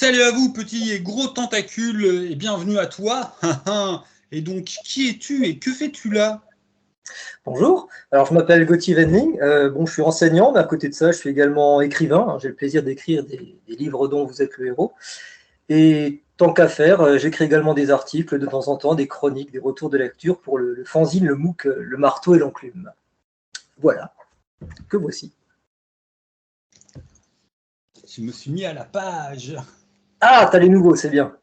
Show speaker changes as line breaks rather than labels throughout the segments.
Salut à vous, petits et gros tentacules, et bienvenue à toi. Et donc, qui es-tu et que fais-tu là?
Bonjour, alors je m'appelle Gauthier Venning, je suis enseignant, mais à côté de ça, je suis également écrivain. J'ai le plaisir d'écrire des livres dont vous êtes le héros. Et tant qu'à faire, j'écris également des articles de temps en temps, des chroniques, des retours de lecture pour le fanzine, le MOOC, le marteau et l'enclume. Voilà, que voici.
Je me suis mis à la page.
Ah, t'as les nouveaux, c'est bien.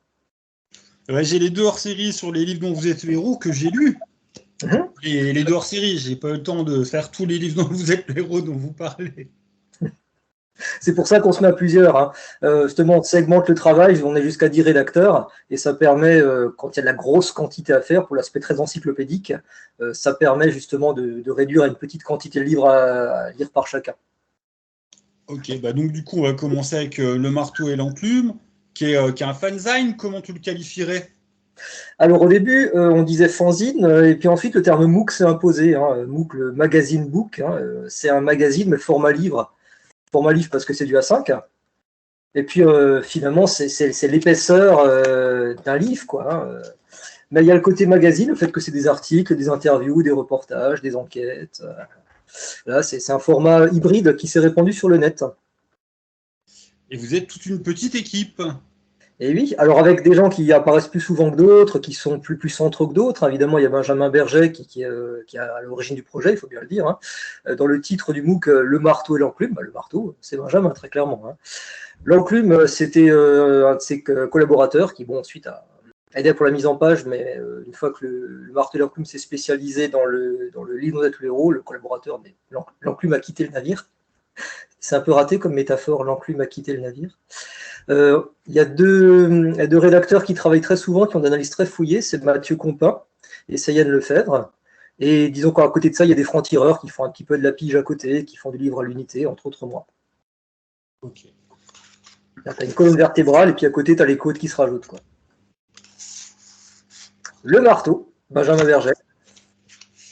Ouais, j'ai les deux hors-série sur les livres dont vous êtes le héros que j'ai lus.
Mhm.
Et les deux hors-série, j'ai pas eu le temps de faire tous les livres dont vous êtes le héros dont vous parlez.
C'est pour ça qu'on se met à plusieurs, hein. Justement, on segmente le travail, on est jusqu'à 10 rédacteurs, et ça permet, quand il y a de la grosse quantité à faire, pour l'aspect très encyclopédique, ça permet justement de réduire à une petite quantité de livres à lire par chacun.
Ok, bah donc du coup, on va commencer avec le marteau et l'enclume, qui est un fanzine. Comment tu le qualifierais?
Alors au début, on disait fanzine, et puis ensuite le terme MOOC s'est imposé, hein. MOOC, le magazine book, hein, c'est un magazine, mais format livre. Format livre parce que c'est du A5. Et puis finalement, c'est l'épaisseur d'un livre, quoi, hein. Mais il y a le côté magazine, le fait que c'est des articles, des interviews, des reportages, des enquêtes. Là, c'est un format hybride qui s'est répandu sur le net.
Et vous êtes toute une petite équipe.
Et oui, alors avec des gens qui apparaissent plus souvent que d'autres, qui sont plus centraux que d'autres. Évidemment, il y a Benjamin Berger qui est à l'origine du projet, il faut bien le dire, hein. Dans le titre du MOOC, le marteau et l'enclume, le marteau, c'est Benjamin, très clairement, hein. L'enclume, c'était un de ses collaborateurs qui, bon, ensuite a aidé pour la mise en page, mais une fois que le marteau et l'enclume s'est spécialisé dans le livre d'être le héros, le collaborateur, mais l'enclume a quitté le navire. C'est un peu raté comme métaphore, l'enclume a quitté le navire. Il y a deux rédacteurs qui travaillent très souvent, qui ont des analyses très fouillées, c'est Mathieu Compin et Sayane Lefebvre. Et disons qu'à côté de ça, il y a des francs-tireurs qui font un petit peu de la pige à côté, qui font du livre à l'unité, entre autres moi.
Ok.
Tu as une colonne vertébrale et puis à côté, tu as les côtes qui se rajoutent, quoi. Le marteau, Benjamin Berger,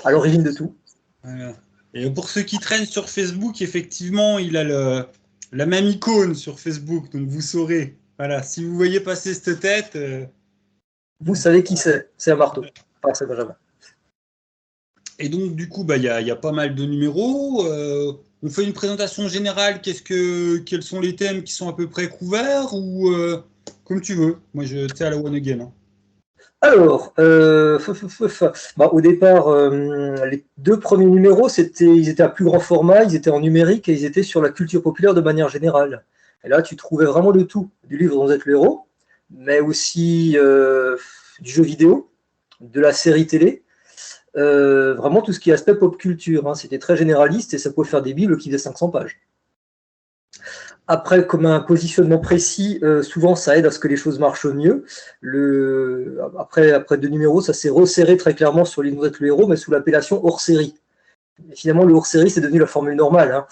à l'origine de tout.
Voilà. Et pour ceux qui traînent sur Facebook, effectivement, il a la même icône sur Facebook, donc vous saurez. Voilà, si vous voyez passer cette tête.
Vous savez qui c'est un marteau. Enfin, c'est Benjamin.
Et donc, du coup, bah, y a pas mal de numéros. On fait une présentation générale. Quels sont les thèmes qui sont à peu près couverts ou comme tu veux. Moi, je sais à la one again, hein.
Alors, au départ, les deux premiers numéros, ils étaient à plus grand format, ils étaient en numérique et ils étaient sur la culture populaire de manière générale. Et là, tu trouvais vraiment de tout, du livre dont vous êtes le héros, mais aussi du jeu vidéo, de la série télé, vraiment tout ce qui est aspect pop culture, hein. C'était très généraliste et ça pouvait faire des bibles qui faisaient 500 pages. Après, comme un positionnement précis, souvent ça aide à ce que les choses marchent mieux. Après deux numéros, ça s'est resserré très clairement sur l'île d'être le héros, mais sous l'appellation hors-série. Finalement, le hors-série, c'est devenu la formule normale, hein.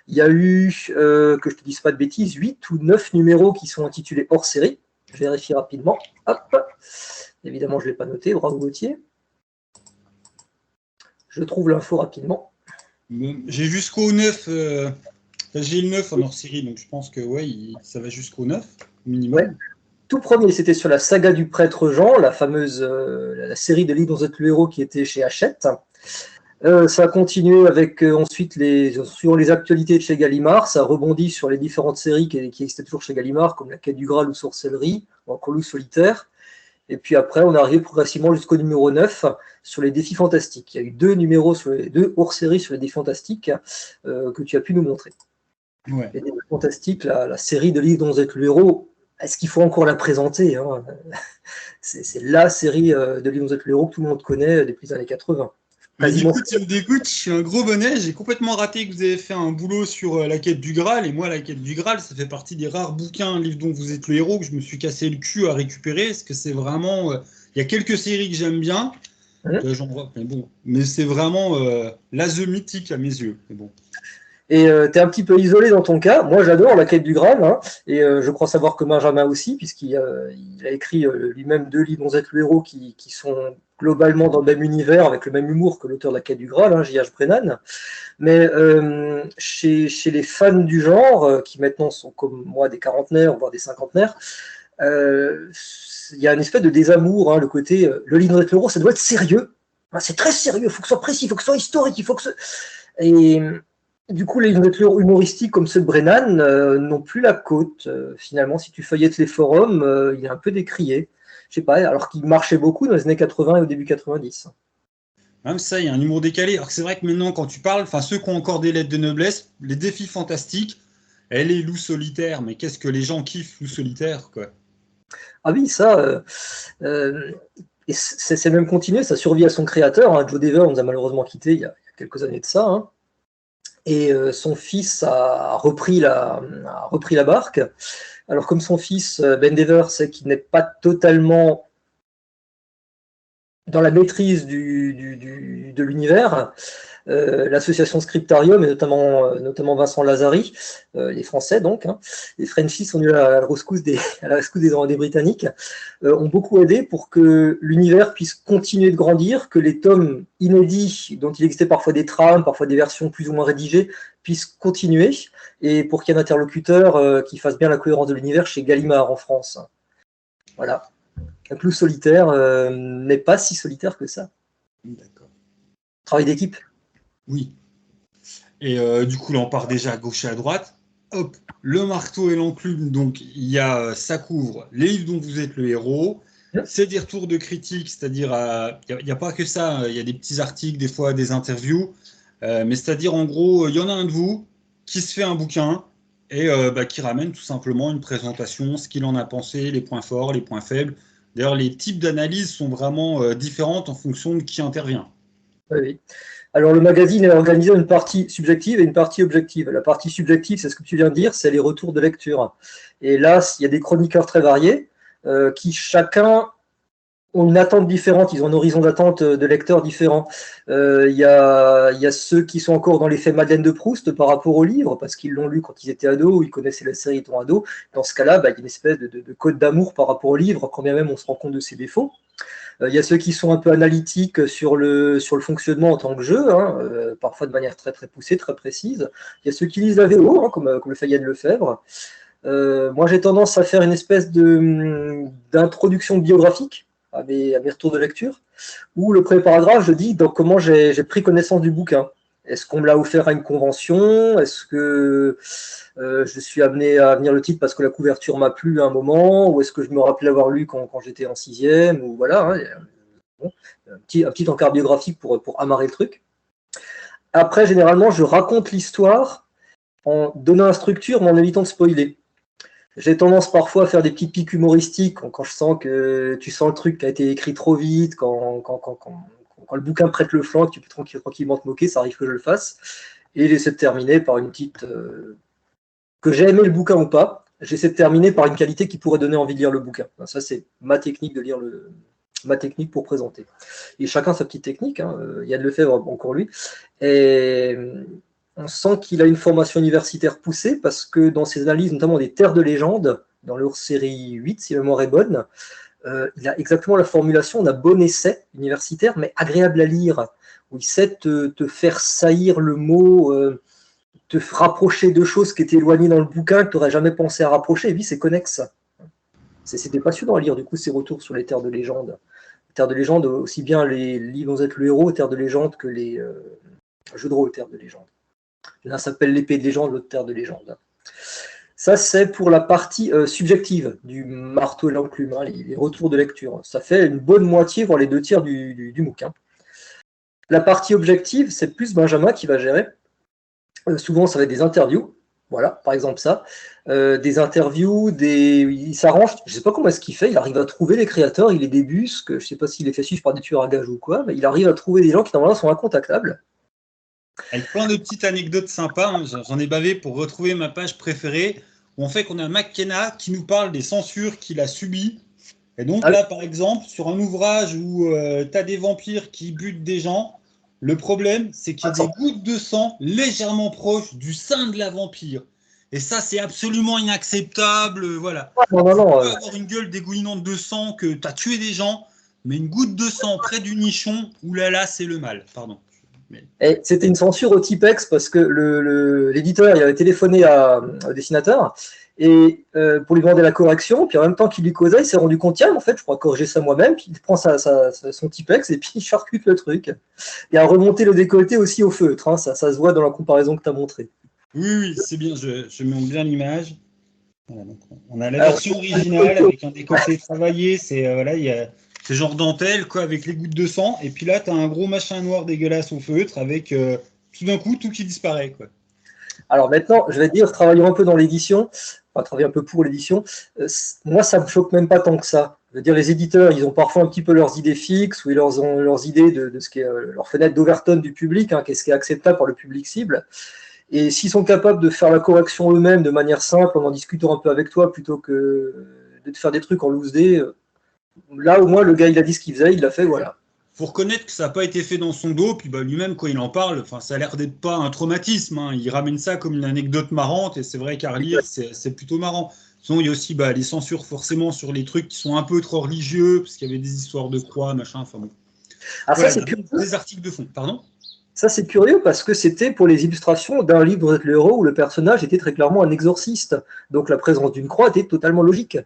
Il y a eu, que je ne te dise pas de bêtises, 8 ou 9 numéros qui sont intitulés hors-série. Je vérifie rapidement. Hop. Évidemment, je ne l'ai pas noté, bravo Gauthier. Je trouve l'info rapidement.
J'ai jusqu'au 9. J'ai le 9 en hors série, donc je pense que ouais, ça va jusqu'au 9, minimum.
Ouais. Tout premier, c'était sur la saga du prêtre Jean, la fameuse la série de livres dont vous êtes le héros qui était chez Hachette. Ça a continué avec ensuite sur les actualités de chez Gallimard. Ça rebondit sur les différentes séries qui existaient toujours chez Gallimard, comme La Quête du Graal ou Sorcellerie, ou encore Loup solitaire. Et puis après, on est arrivé progressivement jusqu'au numéro 9 sur les défis fantastiques. Il y a eu deux hors-séries sur les défis fantastiques que tu as pu nous montrer.
Ouais.
Les défis fantastiques, la série de livres dont vous êtes le héros, est-ce qu'il faut encore la présenter, hein? C'est la série de livres dont vous êtes le héros que tout le monde connaît depuis les années 80.
Mais du coup, tu me dégoûtes, je suis un gros bonnet, j'ai complètement raté que vous avez fait un boulot sur la quête du Graal, et moi, la quête du Graal, ça fait partie des rares bouquins, livres dont vous êtes le héros, que je me suis cassé le cul à récupérer, parce que c'est vraiment... Il y a quelques séries que j'aime bien, j'en vois, mais bon, mais c'est vraiment la The mythique à mes yeux. Mais bon.
Et tu es un petit peu isolé dans ton cas. Moi, j'adore la quête du Graal, hein, et je crois savoir que Benjamin aussi, puisqu'il il a écrit lui-même 2 livres dont vous êtes le héros qui sont globalement dans le même univers, avec le même humour que l'auteur de la quête du Graal, hein, J.H. Brennan. Mais chez les fans du genre, qui maintenant sont comme moi des quarantenaires, voire des cinquantenaires, il y a une espèce de désamour, hein, le côté, le livre dont vous êtes le héros, ça doit être sérieux. C'est très sérieux, il faut que ce soit précis, il faut que ce soit historique, il faut que ce... Et du coup, les lectures humoristiques comme ceux de Brennan n'ont plus la cote. Finalement, si tu feuillettes les forums, il est un peu décrié. Je sais pas, alors qu'il marchait beaucoup dans les années 80 et au début 90.
Même ça, il y a un humour décalé. Alors que c'est vrai que maintenant, quand tu parles, ceux qui ont encore des lettres de noblesse, les défis fantastiques, elle est loup solitaire. Mais qu'est-ce que les gens kiffent loup solitaire, quoi.
Ah oui, ça, et c'est même continué, ça survit à son créateur. Hein. Joe Dever nous a malheureusement quitté il y a quelques années de ça. Hein. Et son fils a repris la barque. Alors comme son fils, Ben Dever, c'est qu'il n'est pas totalement dans la maîtrise de l'univers, l'association Scriptarium, et notamment Vincent Lazari, les Français donc, hein, les Frenchies sont venus à la rescousse des Britanniques, ont beaucoup aidé pour que l'univers puisse continuer de grandir, que les tomes inédits, dont il existait parfois des trames, parfois des versions plus ou moins rédigées, puissent continuer, et pour qu'il y ait un interlocuteur qui fasse bien la cohérence de l'univers chez Gallimard en France. Voilà. Un clou solitaire n'est pas si solitaire que ça.
D'accord.
Travail d'équipe.
Oui. Et du coup, là, on part déjà à gauche et à droite. Hop, le marteau et l'enclume. Donc, ça couvre les livres dont vous êtes le héros. C'est des retours de critiques, c'est-à-dire, il n'y a pas que ça. Il y a des petits articles, des fois des interviews. Mais c'est-à-dire, en gros, il y en a un de vous qui se fait un bouquin et qui ramène tout simplement une présentation, ce qu'il en a pensé, les points forts, les points faibles. D'ailleurs, les types d'analyses sont vraiment différentes en fonction de qui intervient.
Oui. Alors, le magazine est organisé en une partie subjective et une partie objective. La partie subjective, c'est ce que tu viens de dire, c'est les retours de lecture. Et là, il y a des chroniqueurs très variés qui chacun ont une attente différente, ils ont un horizon d'attente de lecteurs différents. Il y a ceux qui sont encore dans l'effet Madeleine de Proust par rapport au livre, parce qu'ils l'ont lu quand ils étaient ados, ou ils connaissaient la série étant ados. Dans ce cas-là, il y a une espèce de code d'amour par rapport au livre, quand bien même on se rend compte de ses défauts. Il y a ceux qui sont un peu analytiques sur le fonctionnement en tant que jeu, hein, parfois de manière très très poussée, très précise. Il y a ceux qui lisent la VO, hein, comme le fait Yann Lefebvre. Moi, j'ai tendance à faire une espèce d'introduction biographique à mes retours de lecture, où le premier paragraphe, je dis donc, comment j'ai pris connaissance du bouquin. Est-ce qu'on me l'a offert à une convention? Est-ce que je suis amené à venir le titre parce que la couverture m'a plu à un moment? Ou est-ce que je me rappelais avoir lu quand j'étais en sixième? Ou voilà, hein, bon, un petit encart biographique pour amarrer le truc. Après, généralement, je raconte l'histoire en donnant la structure, mais en évitant de spoiler. J'ai tendance parfois à faire des petites piques humoristiques quand je sens que tu sens le truc qui a été écrit trop vite, quand le bouquin prête le flanc, que tu peux tranquillement te moquer, ça arrive que je le fasse. Et j'essaie de terminer par une petite... que j'ai aimé le bouquin ou pas, j'essaie de terminer par une qualité qui pourrait donner envie de lire le bouquin. Ça, c'est ma technique de lire ma technique pour présenter. Et chacun sa petite technique, hein. Yann Lefebvre, encore lui. Et on sent qu'il a une formation universitaire poussée parce que dans ses analyses, notamment des Terres de légende, dans leur série 8, si la mémoire est bonne, il a exactement la formulation d'un bon essai universitaire, mais agréable à lire, où il sait te faire saillir le mot, te rapprocher de choses qui étaient éloignées dans le bouquin, que tu n'aurais jamais pensé à rapprocher, et puis c'est connexe. C'était passionnant à lire, du coup, ces retours sur les Terres de légende. Les Terres de légende, aussi bien les livres dont vous êtes le héros, Terres de légende, que les jeux de rôle Terres de légende. L'un s'appelle l'épée de légende, l'autre Terre de légende. Ça, c'est pour la partie subjective du marteau et l'enclume, hein, les retours de lecture. Ça fait une bonne moitié, voire les 2 tiers du bouquin. La partie objective, c'est plus Benjamin qui va gérer. Souvent, ça va être des interviews. Voilà, par exemple ça. Des interviews, il s'arrange. Je ne sais pas comment est-ce qu'il fait. Il arrive à trouver les créateurs, il les débusque. Je ne sais pas s'il les fait suivre par des tueurs à gages ou quoi, mais il arrive à trouver des gens qui, normalement, sont incontactables.
Avec plein de petites anecdotes sympas, hein. J'en ai bavé pour retrouver ma page préférée, où on fait qu'on a McKenna qui nous parle des censures qu'il a subies. Et donc là, par exemple, sur un ouvrage où tu as des vampires qui butent des gens, Le problème, c'est qu'il y a des gouttes de sang légèrement proches du sein de la vampire. Et ça, c'est absolument inacceptable. Voilà.
Non,
Tu
non,
peux avoir une gueule dégoulinante de sang, que tu as tué des gens, mais une goutte de sang près du nichon, oulala, c'est le mal. Pardon.
Et c'était une censure au Tipex parce que l'éditeur il avait téléphoné au dessinateur et pour lui demander la correction, puis en même temps qu'il lui causait, il s'est rendu compte, tiens, en fait, je pourrais corriger ça moi-même, puis il prend son Tipex et puis il charcute le truc. Et a remonté le décolleté aussi au feutre, hein, ça se voit dans la comparaison que tu as montrée.
Oui, c'est bien, je montre bien l'image. Voilà, donc on a la version originale avec un décolleté travaillé, voilà, il y a ce genre dentelle quoi, avec les gouttes de sang, et puis là, tu as un gros machin noir dégueulasse au feutre avec tout d'un coup tout qui disparaît. Quoi.
Alors maintenant, je vais dire, travaillant un peu dans l'édition, enfin, travailler un peu pour l'édition, moi, ça me choque même pas tant que ça. Je veux dire, les éditeurs, ils ont parfois un petit peu leurs idées fixes, ou ils ont leurs idées de ce qui est leur fenêtre d'Overton du public, hein, qu'est-ce qui est acceptable par le public cible. Et s'ils sont capables de faire la correction eux-mêmes de manière simple, en discutant un peu avec toi, plutôt que de faire des trucs en loose day, là, au moins, le gars, il a dit ce qu'il faisait, il l'a fait, voilà.
Faut reconnaître que ça n'a pas été fait dans son dos, puis bah, lui-même, quand il en parle, ça a l'air d'être pas un traumatisme. Hein. Il ramène ça comme une anecdote marrante, et c'est vrai qu'à relire, c'est plutôt marrant. Sinon, il y a aussi les censures forcément sur les trucs qui sont un peu trop religieux, parce qu'il y avait des histoires de croix, machin, enfin bon.
Ah,
voilà,
ça, c'est curieux.
des articles de fond, pardon.
Ça, c'est curieux parce que c'était pour les illustrations d'un livre dont vous êtes le héros où le personnage était très clairement un exorciste. Donc la présence d'une croix était totalement logique.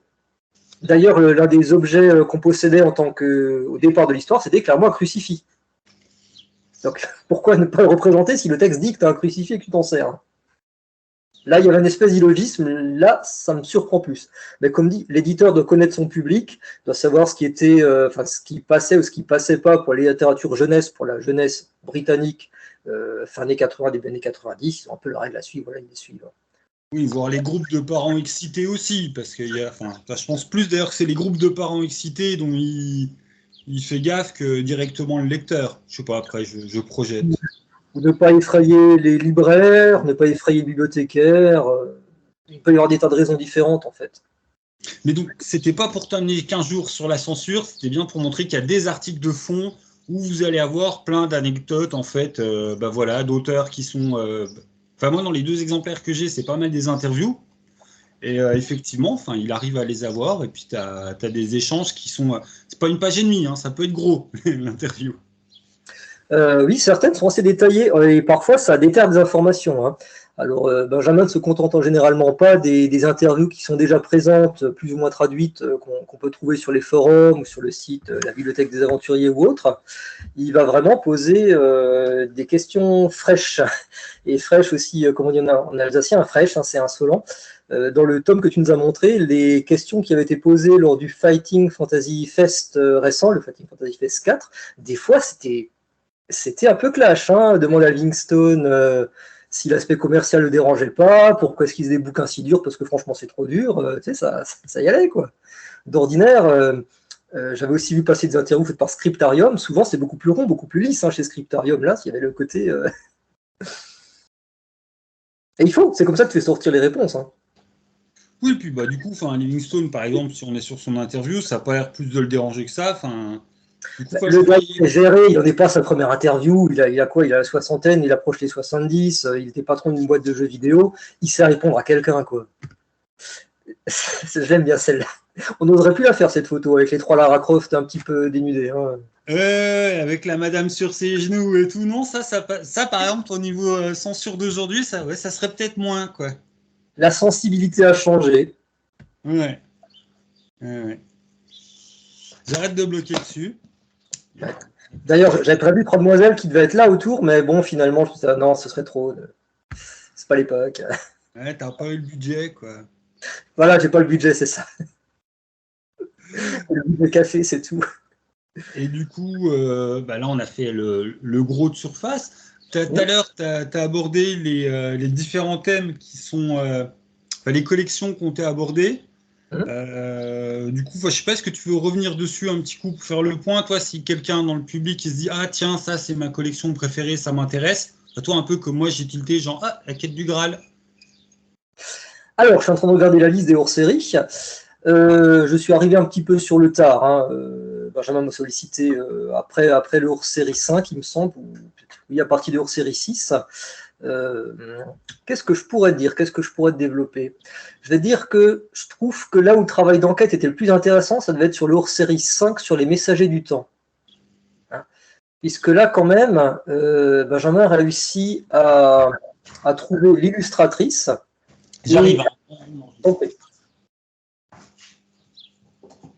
D'ailleurs, l'un des objets qu'on possédait au départ de l'histoire, c'était clairement un crucifix. Donc pourquoi ne pas le représenter si le texte dit que tu as un crucifix et que tu t'en sers? Là, il y a une espèce d'illogisme. Là, ça me surprend plus. Mais comme dit, l'éditeur doit connaître son public, doit savoir ce qui était, ce qui passait ou ce qui passait pas pour la littérature jeunesse, pour la jeunesse britannique, fin années 80, début années 90. Ils ont un peu la règle à suivre. Voilà, ils les suivent.
Oui, voir les groupes de parents excités aussi, parce qu'il y a, je pense plus d'ailleurs que c'est les groupes de parents excités dont il fait gaffe que directement le lecteur. Je sais pas, après, je projette.
Ou ne pas effrayer les libraires, ne pas effrayer les bibliothécaires. Il peut y avoir des tas de raisons différentes, en fait.
Mais donc, c'était pas pour t'amener 15 jours sur la censure, c'était bien pour montrer qu'il y a des articles de fond où vous allez avoir plein d'anecdotes, en fait, voilà, d'auteurs qui sont... moi, dans les 2 exemplaires que j'ai, c'est pas mal des interviews. Et effectivement, il arrive à les avoir, et puis tu as des échanges qui sont... c'est pas une page et demie, hein, ça peut être gros, l'interview.
Oui, certaines sont assez détaillées et parfois ça déterre des informations. Hein. Alors, Benjamin ne se contente généralement pas des interviews qui sont déjà présentes, plus ou moins traduites, qu'on peut trouver sur les forums ou sur le site la Bibliothèque des Aventuriers ou autre. Il va vraiment poser des questions fraîches. Et fraîches aussi, comme on dit en alsacien, fraîche, hein, c'est insolent. Dans le tome que tu nous as montré, les questions qui avaient été posées lors du Fighting Fantasy Fest récent, le Fighting Fantasy Fest 4, des fois c'était un peu clash, hein, demande à Livingstone si l'aspect commercial le dérangeait pas, pourquoi est-ce qu'ils faisaient des bouquins si durs, parce que franchement c'est trop dur, tu sais, ça y allait quoi. D'ordinaire, j'avais aussi vu passer des interviews faites par Scriptarium, souvent c'est beaucoup plus rond, beaucoup plus lisse hein, chez Scriptarium, là, s'il y avait le côté... Et c'est comme ça que tu fais sortir les réponses. Hein.
Oui, puis du coup, Livingstone, par exemple, si on est sur son interview, ça n'a pas l'air plus de le déranger que ça.
Le gars qui est géré, il n'en est pas à sa première interview, il a quoi? Il a la soixantaine, il approche les 70, il était patron d'une boîte de jeux vidéo, il sait répondre à quelqu'un, quoi. J'aime bien celle-là. On n'oserait plus la faire, cette photo, avec les 3 Lara Croft un petit peu dénudés. Hein.
Avec la madame sur ses genoux et tout, non, ça par exemple, au niveau censure d'aujourd'hui, ça serait peut-être moins, quoi.
La sensibilité a changé.
Ouais. J'arrête de bloquer dessus.
D'ailleurs, j'avais prévu 3 demoiselles qui devaient être là autour, mais bon, finalement, je me suis dit, non, ce serait trop. C'est pas l'époque.
Ouais, t'as pas eu le budget, quoi.
Voilà, j'ai pas le budget, c'est ça. Le budget café, c'est tout.
Et du coup, là, on a fait le gros de surface. Tout à l'heure, tu as abordé les différents thèmes qui sont les collections qu'on t'a abordées. Du coup, je sais pas, est-ce que tu veux revenir dessus un petit coup pour faire le point, toi, si quelqu'un dans le public qui se dit ah tiens, ça c'est ma collection préférée, ça m'intéresse, toi un peu comme moi j'ai tilté genre ah la quête du Graal.
Alors, je suis en train de regarder la liste des hors-séries. Je suis arrivé un petit peu sur le tard. Hein. Benjamin m'a sollicité après le hors-série 5, il me semble, ou oui, à partir de hors-série 6. Qu'est-ce que je pourrais dire? Qu'est-ce que je pourrais développer? Je vais dire que je trouve que là où le travail d'enquête était le plus intéressant, ça devait être sur le hors-série 5, sur les messagers du temps. Hein, puisque là, quand même, Benjamin a réussi à trouver l'illustratrice.
J'arrive.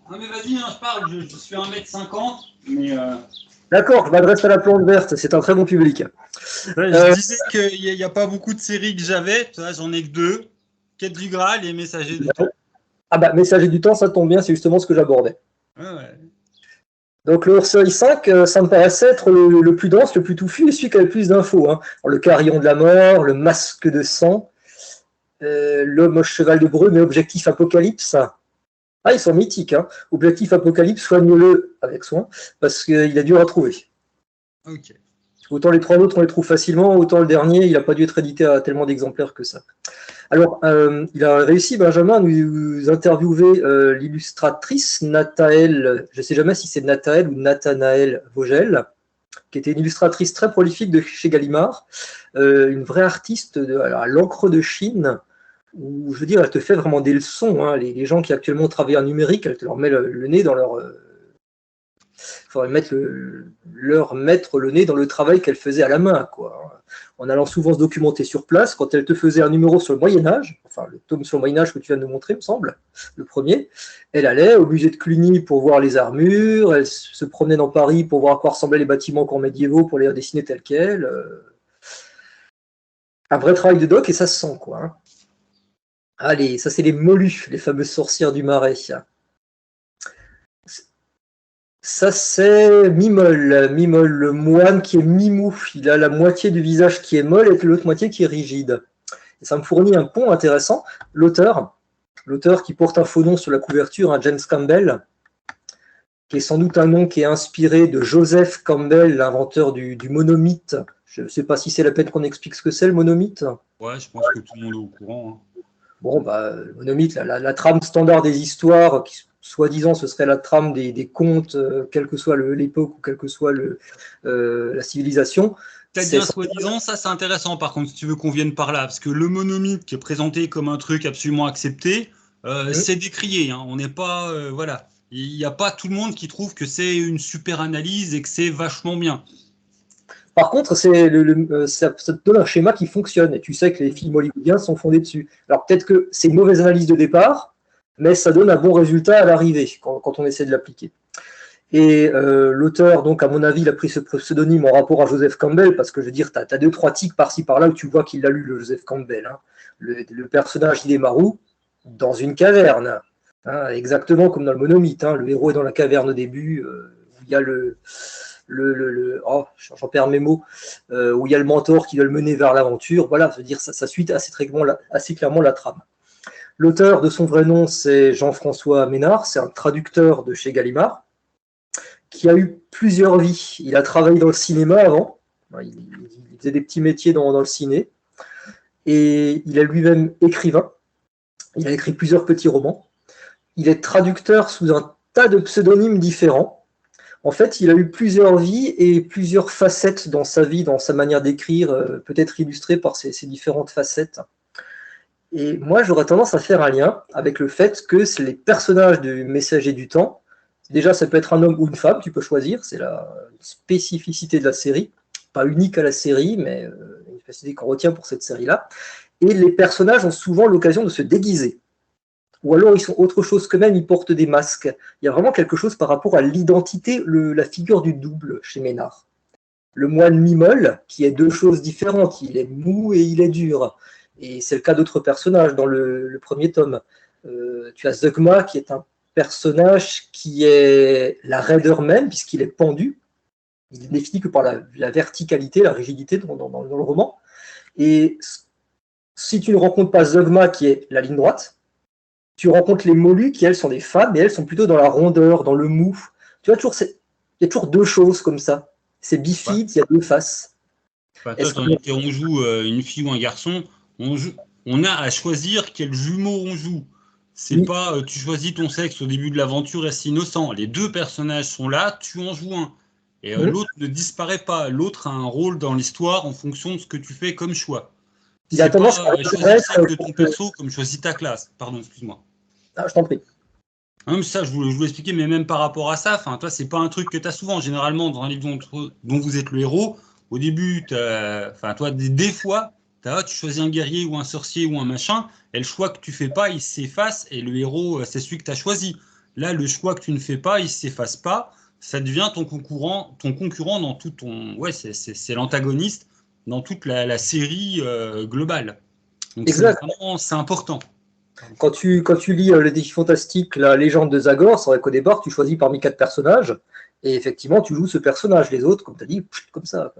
Non, mais vas-y, hein, je parle, je suis 1m50, mais...
D'accord, je m'adresse à la plante verte, c'est un très bon public.
Ouais, je disais qu'il n'y a pas beaucoup de séries que j'avais, j'en ai que 2, Quête du Graal et Messager du Temps.
Ah bah, Messager du Temps, ça tombe bien, c'est justement ce que j'abordais.
Ouais.
Donc le hors-série 5, ça me paraissait être le plus dense, le plus touffu, et celui qui avait le plus d'infos. Hein. Le carillon de la mort, le masque de sang, l'homme au cheval de brume et Objectif Apocalypse. Ah, ils sont mythiques. Hein. Objectif Apocalypse, soigne-le avec soin, parce qu'il est dur à trouver.
Ok.
Autant les 3 autres, on les trouve facilement, autant le dernier, il n'a pas dû être édité à tellement d'exemplaires que ça. Alors, il a réussi, Benjamin, à nous interviewer l'illustratrice Nathaël, je ne sais jamais si c'est Nathaël ou Nathanaël Vogel, qui était une illustratrice très prolifique de chez Gallimard, une vraie artiste à l'encre de Chine, où, je veux dire, elle te fait vraiment des leçons. Hein. Les gens qui actuellement travaillent en numérique, elle te leur met le nez dans leur... Il faudrait leur mettre le nez dans le travail qu'elle faisait à la main, quoi. En allant souvent se documenter sur place. Quand elle te faisait un numéro sur le Moyen-Âge, enfin le tome sur le Moyen-Âge que tu viens de nous montrer, me semble, le premier, elle allait au musée de Cluny pour voir les armures, elle se promenait dans Paris pour voir à quoi ressemblaient les bâtiments encore médiévaux pour les redessiner tels quels. Un vrai travail de doc et ça se sent, quoi. Hein. Allez, ça c'est les Mollus, les fameuses sorcières du Marais. Ça, c'est Mimol. Mimol, le moine qui est mimou. Il a la moitié du visage qui est molle et l'autre moitié qui est rigide. Et ça me fournit un pont intéressant. L'auteur qui porte un faux nom sur la couverture, un James Campbell, qui est sans doute un nom qui est inspiré de Joseph Campbell, l'inventeur du monomythe. Je ne sais pas si c'est la peine qu'on explique ce que c'est, le monomythe.
Ouais, je pense que tout le monde est au courant. Hein.
Bon, le monomythe, la trame standard des histoires, qui soi-disant ce serait la trame des contes, quelle que soit l'époque ou quelle que soit la civilisation.
T'as dit un soi-disant, ça c'est intéressant par contre, si tu veux qu'on vienne par là, parce que le monomythe qui est présenté comme un truc absolument accepté, c'est décrié. Hein. On n'est pas, voilà, il n'y a pas tout le monde qui trouve que c'est une super analyse et que c'est vachement bien.
Par contre, ça te donne un schéma qui fonctionne, et tu sais que les films hollywoodiens sont fondés dessus. Alors peut-être que c'est une mauvaise analyse de départ, mais ça donne un bon résultat à l'arrivée, quand on essaie de l'appliquer. Et l'auteur, donc, à mon avis, il a pris ce pseudonyme en rapport à Joseph Campbell, parce que je veux dire, tu as 2-3 tics par-ci par-là où tu vois qu'il a lu le Joseph Campbell. Hein. Le personnage d'Idemaru dans une caverne, hein, exactement comme dans le monomythe. Hein. Le héros est dans la caverne au début, où il y a j'en perds mes mots, où il y a le mentor qui doit le mener vers l'aventure. Voilà, je veux dire, ça suit assez clairement la trame. L'auteur de son vrai nom, c'est Jean-François Ménard, c'est un traducteur de chez Gallimard, qui a eu plusieurs vies. Il a travaillé dans le cinéma avant, il faisait des petits métiers dans le ciné, et il est lui-même écrivain. Il a écrit plusieurs petits romans. Il est traducteur sous un tas de pseudonymes différents. En fait, il a eu plusieurs vies et plusieurs facettes dans sa vie, dans sa manière d'écrire, peut-être illustrées par ces différentes facettes. Et moi, j'aurais tendance à faire un lien avec le fait que c'est les personnages du Messager du Temps. Déjà, ça peut être un homme ou une femme, tu peux choisir, c'est la spécificité de la série. Pas unique à la série, mais une spécificité qu'on retient pour cette série-là. Et les personnages ont souvent l'occasion de se déguiser. Ou alors ils sont autre chose qu'eux-mêmes, ils portent des masques. Il y a vraiment quelque chose par rapport à l'identité, la figure du double chez Ménard. Le moine Mimol, qui est 2 choses différentes, il est mou et il est dur. Et c'est le cas d'autres personnages dans le premier tome. Tu as Zeugma, qui est un personnage qui est la raideur même, puisqu'il est pendu. Il est défini que par la verticalité, la rigidité dans le roman. Et si tu ne rencontres pas Zeugma, qui est la ligne droite, tu rencontres les Mollus, qui elles sont des femmes, mais elles sont plutôt dans la rondeur, dans le mou. Tu vois, il y a toujours 2 choses comme ça. C'est bifide, il y a 2 faces.
Toi, on joue une fille ou un garçon, on a à choisir quel jumeau on joue. C'est pas tu choisis ton sexe au début de l'aventure et c'est innocent. Les 2 personnages sont là, tu en joues un. Et l'autre ne disparaît pas. L'autre a un rôle dans l'histoire en fonction de ce que tu fais comme choix. C'est pas choisir celle de ton perso comme choisir ta classe. Pardon, excuse-moi.
Ah, je t'en prie.
Même ça, je voulais expliquer, mais même par rapport à ça, toi, c'est pas un truc que tu as souvent. Généralement, dans un livre dont vous êtes le héros, au début, toi, des fois, tu choisis un guerrier ou un sorcier ou un machin, et le choix que tu fais pas, il s'efface, et le héros, c'est celui que tu as choisi. Là, le choix que tu ne fais pas, il s'efface pas, ça devient ton concurrent dans tout ton. Ouais, c'est l'antagoniste dans toute la série globale. Donc, c'est important.
Quand tu lis les défis fantastiques, la légende de Zagor, c'est vrai qu'au départ, tu choisis parmi 4 personnages, et effectivement, tu joues ce personnage. Les autres, comme tu as dit, comme ça.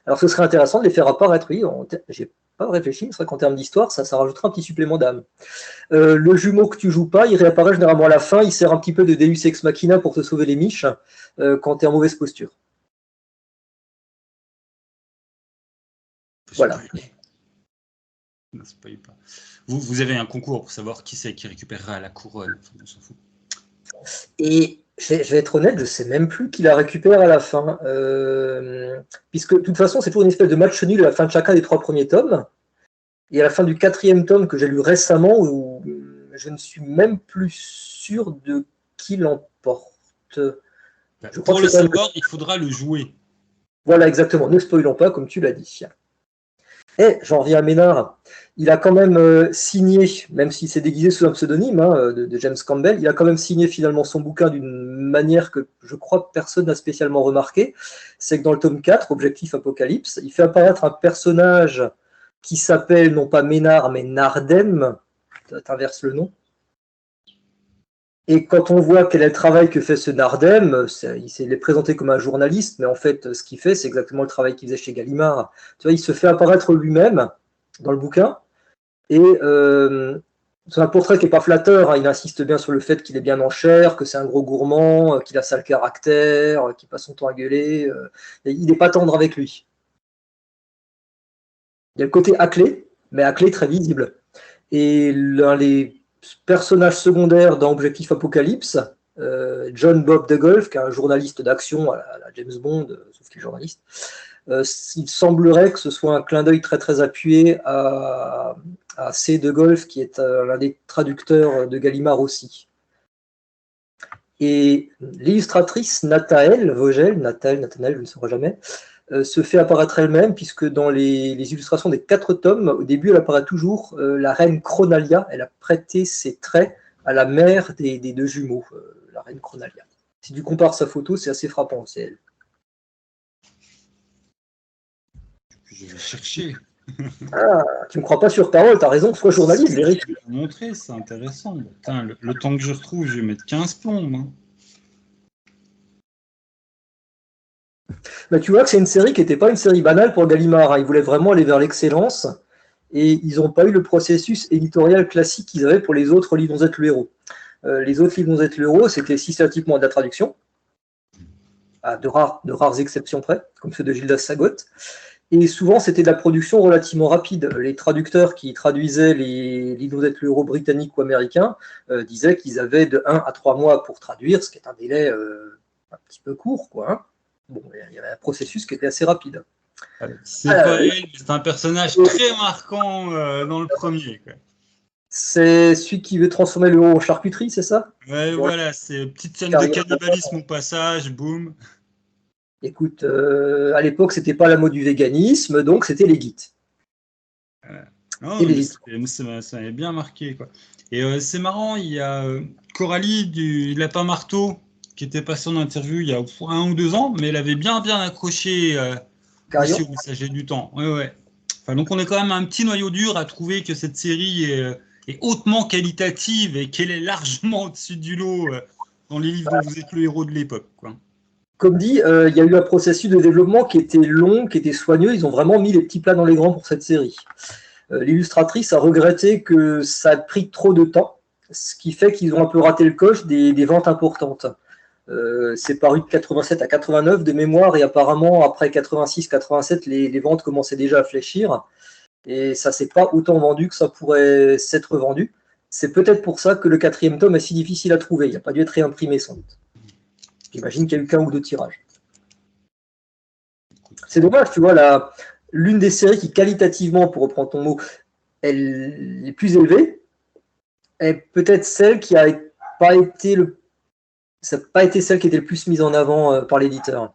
Alors, ce serait intéressant de les faire apparaître, oui. J'ai pas réfléchi, c'est vrai qu'en termes d'histoire, ça rajoutera un petit supplément d'âme. Le jumeau que tu joues pas, il réapparaît généralement à la fin, il sert un petit peu de Deus Ex Machina pour te sauver les miches quand tu es en mauvaise posture. Voilà.
Non, pas. Vous avez un concours pour savoir qui c'est qui récupérera la couronne. On s'en fout.
Et je vais être honnête, je ne sais même plus qui la récupère à la fin. Puisque de toute façon, c'est toujours une espèce de match nul à la fin de chacun des 3 premiers tomes. Et à la fin du 4e tome que j'ai lu récemment, où je ne suis même plus sûr de qui l'emporte.
Pour le savoir, il faudra le jouer.
Voilà, exactement. Ne spoilons pas, comme tu l'as dit. Et j'en reviens à Ménard. Il a quand même signé, même s'il s'est déguisé sous un pseudonyme de James Campbell, il a quand même signé finalement son bouquin d'une manière que je crois que personne n'a spécialement remarqué. C'est que dans le tome 4, Objectif Apocalypse, il fait apparaître un personnage qui s'appelle non pas Ménard, mais Nardem. T'inverses le nom. Et quand on voit quel est le travail que fait ce Nardem, il est présenté comme un journaliste, mais en fait, ce qu'il fait, c'est exactement le travail qu'il faisait chez Gallimard. Tu vois, il se fait apparaître lui-même dans le bouquin, et c'est un portrait qui n'est pas flatteur. Il insiste bien sur le fait qu'il est bien en chair, que c'est un gros gourmand, qu'il a sale caractère, qu'il passe son temps à gueuler. Il n'est pas tendre avec lui. Il y a le côté Hackley, mais Hackley très visible. Et les personnage secondaire dans Objectif Apocalypse, John Bob DeGolf, qui est un journaliste d'action à la James Bond, sauf qu'il est journaliste, il semblerait que ce soit un clin d'œil très très appuyé à C. DeGolf, qui est l'un des traducteurs de Gallimard aussi. Et l'illustratrice Nathaël Vogel, Nathaël, je ne saurais jamais, se fait apparaître elle-même, puisque dans les illustrations des 4 tomes, au début, elle apparaît toujours la reine Chronalia. Elle a prêté ses traits à la mère des 2 jumeaux, la reine Chronalia. Si tu compares sa photo, c'est assez frappant, c'est elle.
Je vais chercher.
Ah, tu ne me crois pas sur parole, t'as raison, sois journaliste, vérifie.
Je vais te montrer, c'est intéressant. Putain, le temps que je retrouve, je vais mettre 15 plombes. Hein.
Mais tu vois que c'est une série qui n'était pas une série banale pour Gallimard. Hein. Ils voulaient vraiment aller vers l'excellence, et ils n'ont pas eu le processus éditorial classique qu'ils avaient pour les autres livres dont vous êtes le héros. Les autres livres dont vous êtes le héros, c'était systématiquement de la traduction, à de rares exceptions près, comme ceux de Gildas Sagot. Et souvent, c'était de la production relativement rapide. Les traducteurs qui traduisaient les livres dont vous êtes le héros britanniques ou américains disaient qu'ils avaient de 1 à 3 mois pour traduire, ce qui est un délai un petit peu court, quoi. Hein. Bon, il y avait un processus qui était assez rapide.
C'est pas elle, c'est un personnage très marquant dans le premier. Quoi.
C'est celui qui veut transformer le héros en charcuterie, c'est ça?
Ouais, voilà, c'est une petite scène de cannibalisme au passage, boum.
Écoute, à l'époque, c'était pas la mode du véganisme, donc c'était les guides.
Oh, ça m'avait bien marqué. Quoi. Et c'est marrant, il y a Coralie du Lapin Marteau qui était passée en interview il y a 1 ou 2 ans, mais elle avait bien accroché aussi au Messager du Temps. Ouais. Enfin, donc on est quand même un petit noyau dur à trouver que cette série est hautement qualitative et qu'elle est largement au-dessus du lot dans les livres dont vous êtes le héros de l'époque. Quoi.
Comme dit, il y a eu un processus de développement qui était long, qui était soigneux. Ils ont vraiment mis les petits plats dans les grands pour cette série. L'illustratrice a regretté que ça a pris trop de temps, ce qui fait qu'ils ont un peu raté le coche des ventes importantes. C'est paru de 87 à 89 de mémoire, et apparemment après 86-87 les ventes commençaient déjà à fléchir, et ça s'est pas autant vendu que ça pourrait s'être vendu. C'est peut-être pour ça que le 4e tome est si difficile à trouver. Il n'a pas dû être réimprimé sans doute. J'imagine qu'il y a eu qu'un ou deux tirages. C'est dommage, tu vois, l'une des séries qui, qualitativement, pour reprendre ton mot, est plus élevée, est peut-être celle qui n'a pas été celle qui était le plus mise en avant par l'éditeur.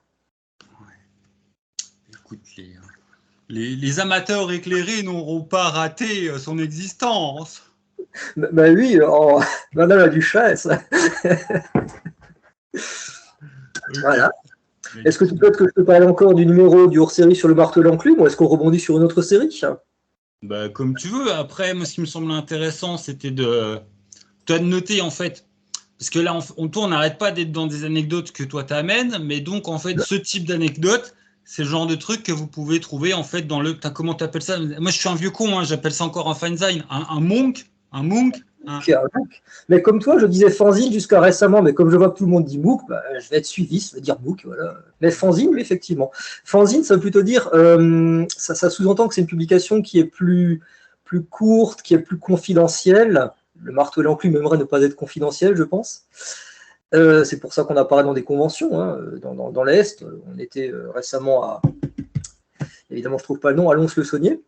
Écoute, les amateurs éclairés n'auront pas raté son existence.
Bah oui, Madame la Duchesse. Voilà. Est-ce que tu souhaites que je te parle encore du numéro du hors-série sur le marteau et l'enclume ou est-ce qu'on rebondit sur une autre série?
Bah, comme tu veux. Après, moi, ce qui me semblait intéressant, c'était de noter, en fait, parce que là, on n'arrête pas d'être dans des anecdotes que toi t'amènes, mais donc, en fait, ce type d'anecdote, c'est le genre de truc que vous pouvez trouver, en fait, dans comment t'appelles ça? Moi, je suis un vieux con, hein, j'appelle ça encore un fanzine, un monk.
Mais comme toi, je disais fanzine jusqu'à récemment, mais comme je vois que tout le monde dit MOOC, bah, je vais être suivi, ça veut dire MOOC, voilà. Mais fanzine, oui, effectivement. Fanzine, ça veut plutôt dire, ça sous-entend que c'est une publication qui est plus courte, qui est plus confidentielle. Le marteau et l'enclume aimerait ne pas être confidentiel, je pense. C'est pour ça qu'on apparaît dans des conventions, hein, dans l'Est. On était récemment à, évidemment, je ne trouve pas le nom, à Lons-le-Saunier.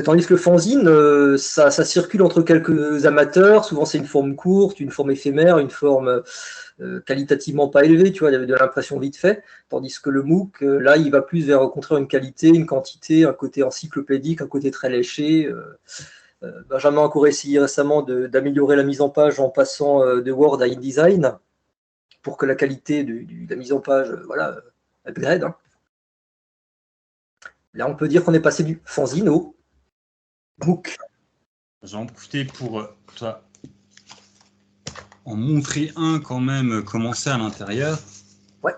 Tandis que le fanzine, ça circule entre quelques amateurs. Souvent, c'est une forme courte, une forme éphémère, une forme qualitativement pas élevée. Tu vois, il y avait de l'impression vite fait. Tandis que le MOOC, là, il va plus vers au contraire une qualité, une quantité, un côté encyclopédique, un côté très léché. Benjamin a encore essayé récemment d'améliorer la mise en page en passant de Word à InDesign pour que la qualité de la mise en page, voilà, upgrade. Hein. Là, on peut dire qu'on est passé du fanzine au MOOC.
J'ai en profité pour en montrer un quand même commencer à l'intérieur.
Ouais.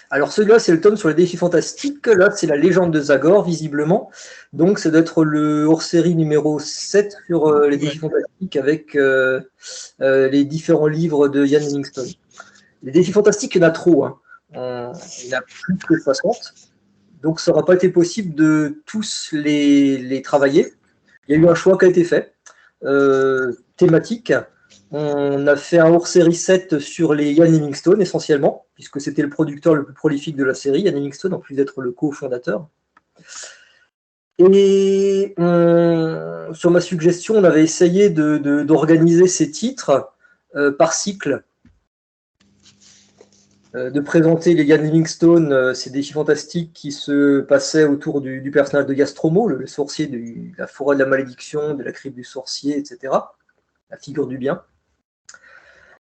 Alors celui-là, c'est le tome sur les défis fantastiques. Là, c'est la légende de Zagor, visiblement. Donc, c'est d'être le hors-série numéro 7 sur les défis fantastiques avec les différents livres de Ian Livingstone. Les défis fantastiques, il y en a trop. Hein. Il y en a plus que 60. Donc, ça n'aura pas été possible de tous les travailler. Il y a eu un choix qui a été fait, thématique. On a fait un hors-série 7 sur les Ian Livingstone, essentiellement, puisque c'était le producteur le plus prolifique de la série, Ian Livingstone, en plus d'être le cofondateur. Et sur ma suggestion, on avait essayé d'organiser ces titres par cycle. De présenter les Ian Livingstone, ces défis fantastiques qui se passaient autour du personnage de Gastromo, le sorcier de la forêt de la malédiction, de la crypte du sorcier, etc. La figure du bien.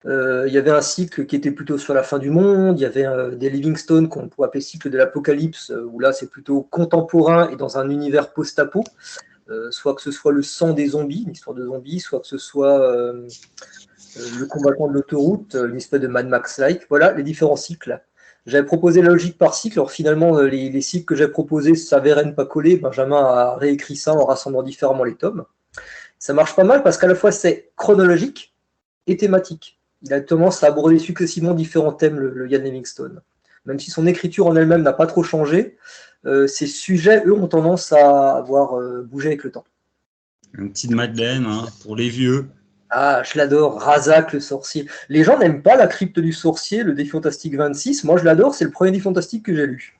Il y avait un cycle qui était plutôt sur la fin du monde, il y avait des Livingstone qu'on pourrait appeler cycle de l'apocalypse, où là c'est plutôt contemporain et dans un univers post-apo, soit que ce soit le sang des zombies, une histoire de zombies, soit que ce soit le combattant de l'autoroute, une espèce de Mad Max-like. Voilà les différents cycles. J'avais proposé la logique par cycle, alors finalement les cycles que j'ai proposés s'avéraient ne pas coller. Benjamin a réécrit ça en rassemblant différemment les tomes. Ça marche pas mal parce qu'à la fois c'est chronologique et thématique. Il a tendance à aborder successivement différents thèmes, le Ian Livingstone. Même si son écriture en elle-même n'a pas trop changé, ses sujets, eux, ont tendance à avoir bougé avec le temps.
Une petite Madeleine, hein, pour les vieux.
Ah, je l'adore, Razak le sorcier. Les gens n'aiment pas la crypte du sorcier, le défi fantastique 26. Moi, je l'adore, c'est le premier défi fantastique que j'ai lu.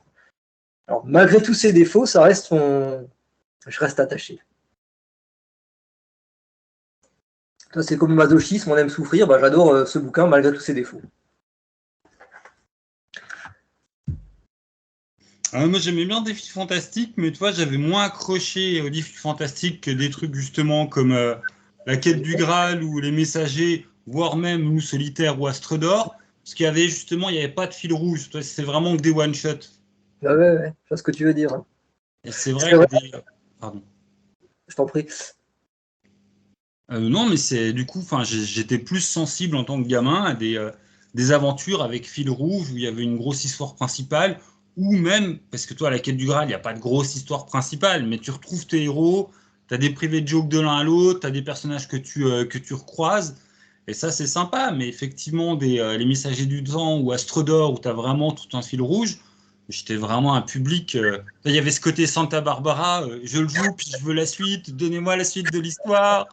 Alors, malgré tous ses défauts, ça reste je reste attaché. Ça, c'est comme le masochisme, on aime souffrir. Bah, j'adore ce bouquin malgré tous ses défauts.
Moi, j'aimais bien Défis Fantastiques, mais tu vois, j'avais moins accroché aux Défis Fantastiques que des trucs justement comme la quête du Graal ou les Messagers, voire même Loup Solitaire ou Astre d'Or, parce qu'il y avait justement, il n'y avait pas de fil rouge. C'est vraiment que des one-shots.
Ah ouais, je vois ce que tu veux dire. Hein.
Et c'est vrai que pardon.
Je t'en prie.
Non, mais c'est du coup, j'étais plus sensible en tant que gamin à des aventures avec fil rouge où il y avait une grosse histoire principale, ou même, parce que toi, à la quête du Graal, il n'y a pas de grosse histoire principale, mais tu retrouves tes héros, tu as des privés de joke de l'un à l'autre, tu as des personnages que tu recroises, et ça, c'est sympa, mais effectivement, les Messagers du Temps ou Astre d'Or, où tu as vraiment tout un fil rouge, j'étais vraiment un public. Il y avait ce côté Santa Barbara, je le joue, puis je veux la suite, donnez-moi la suite de l'histoire.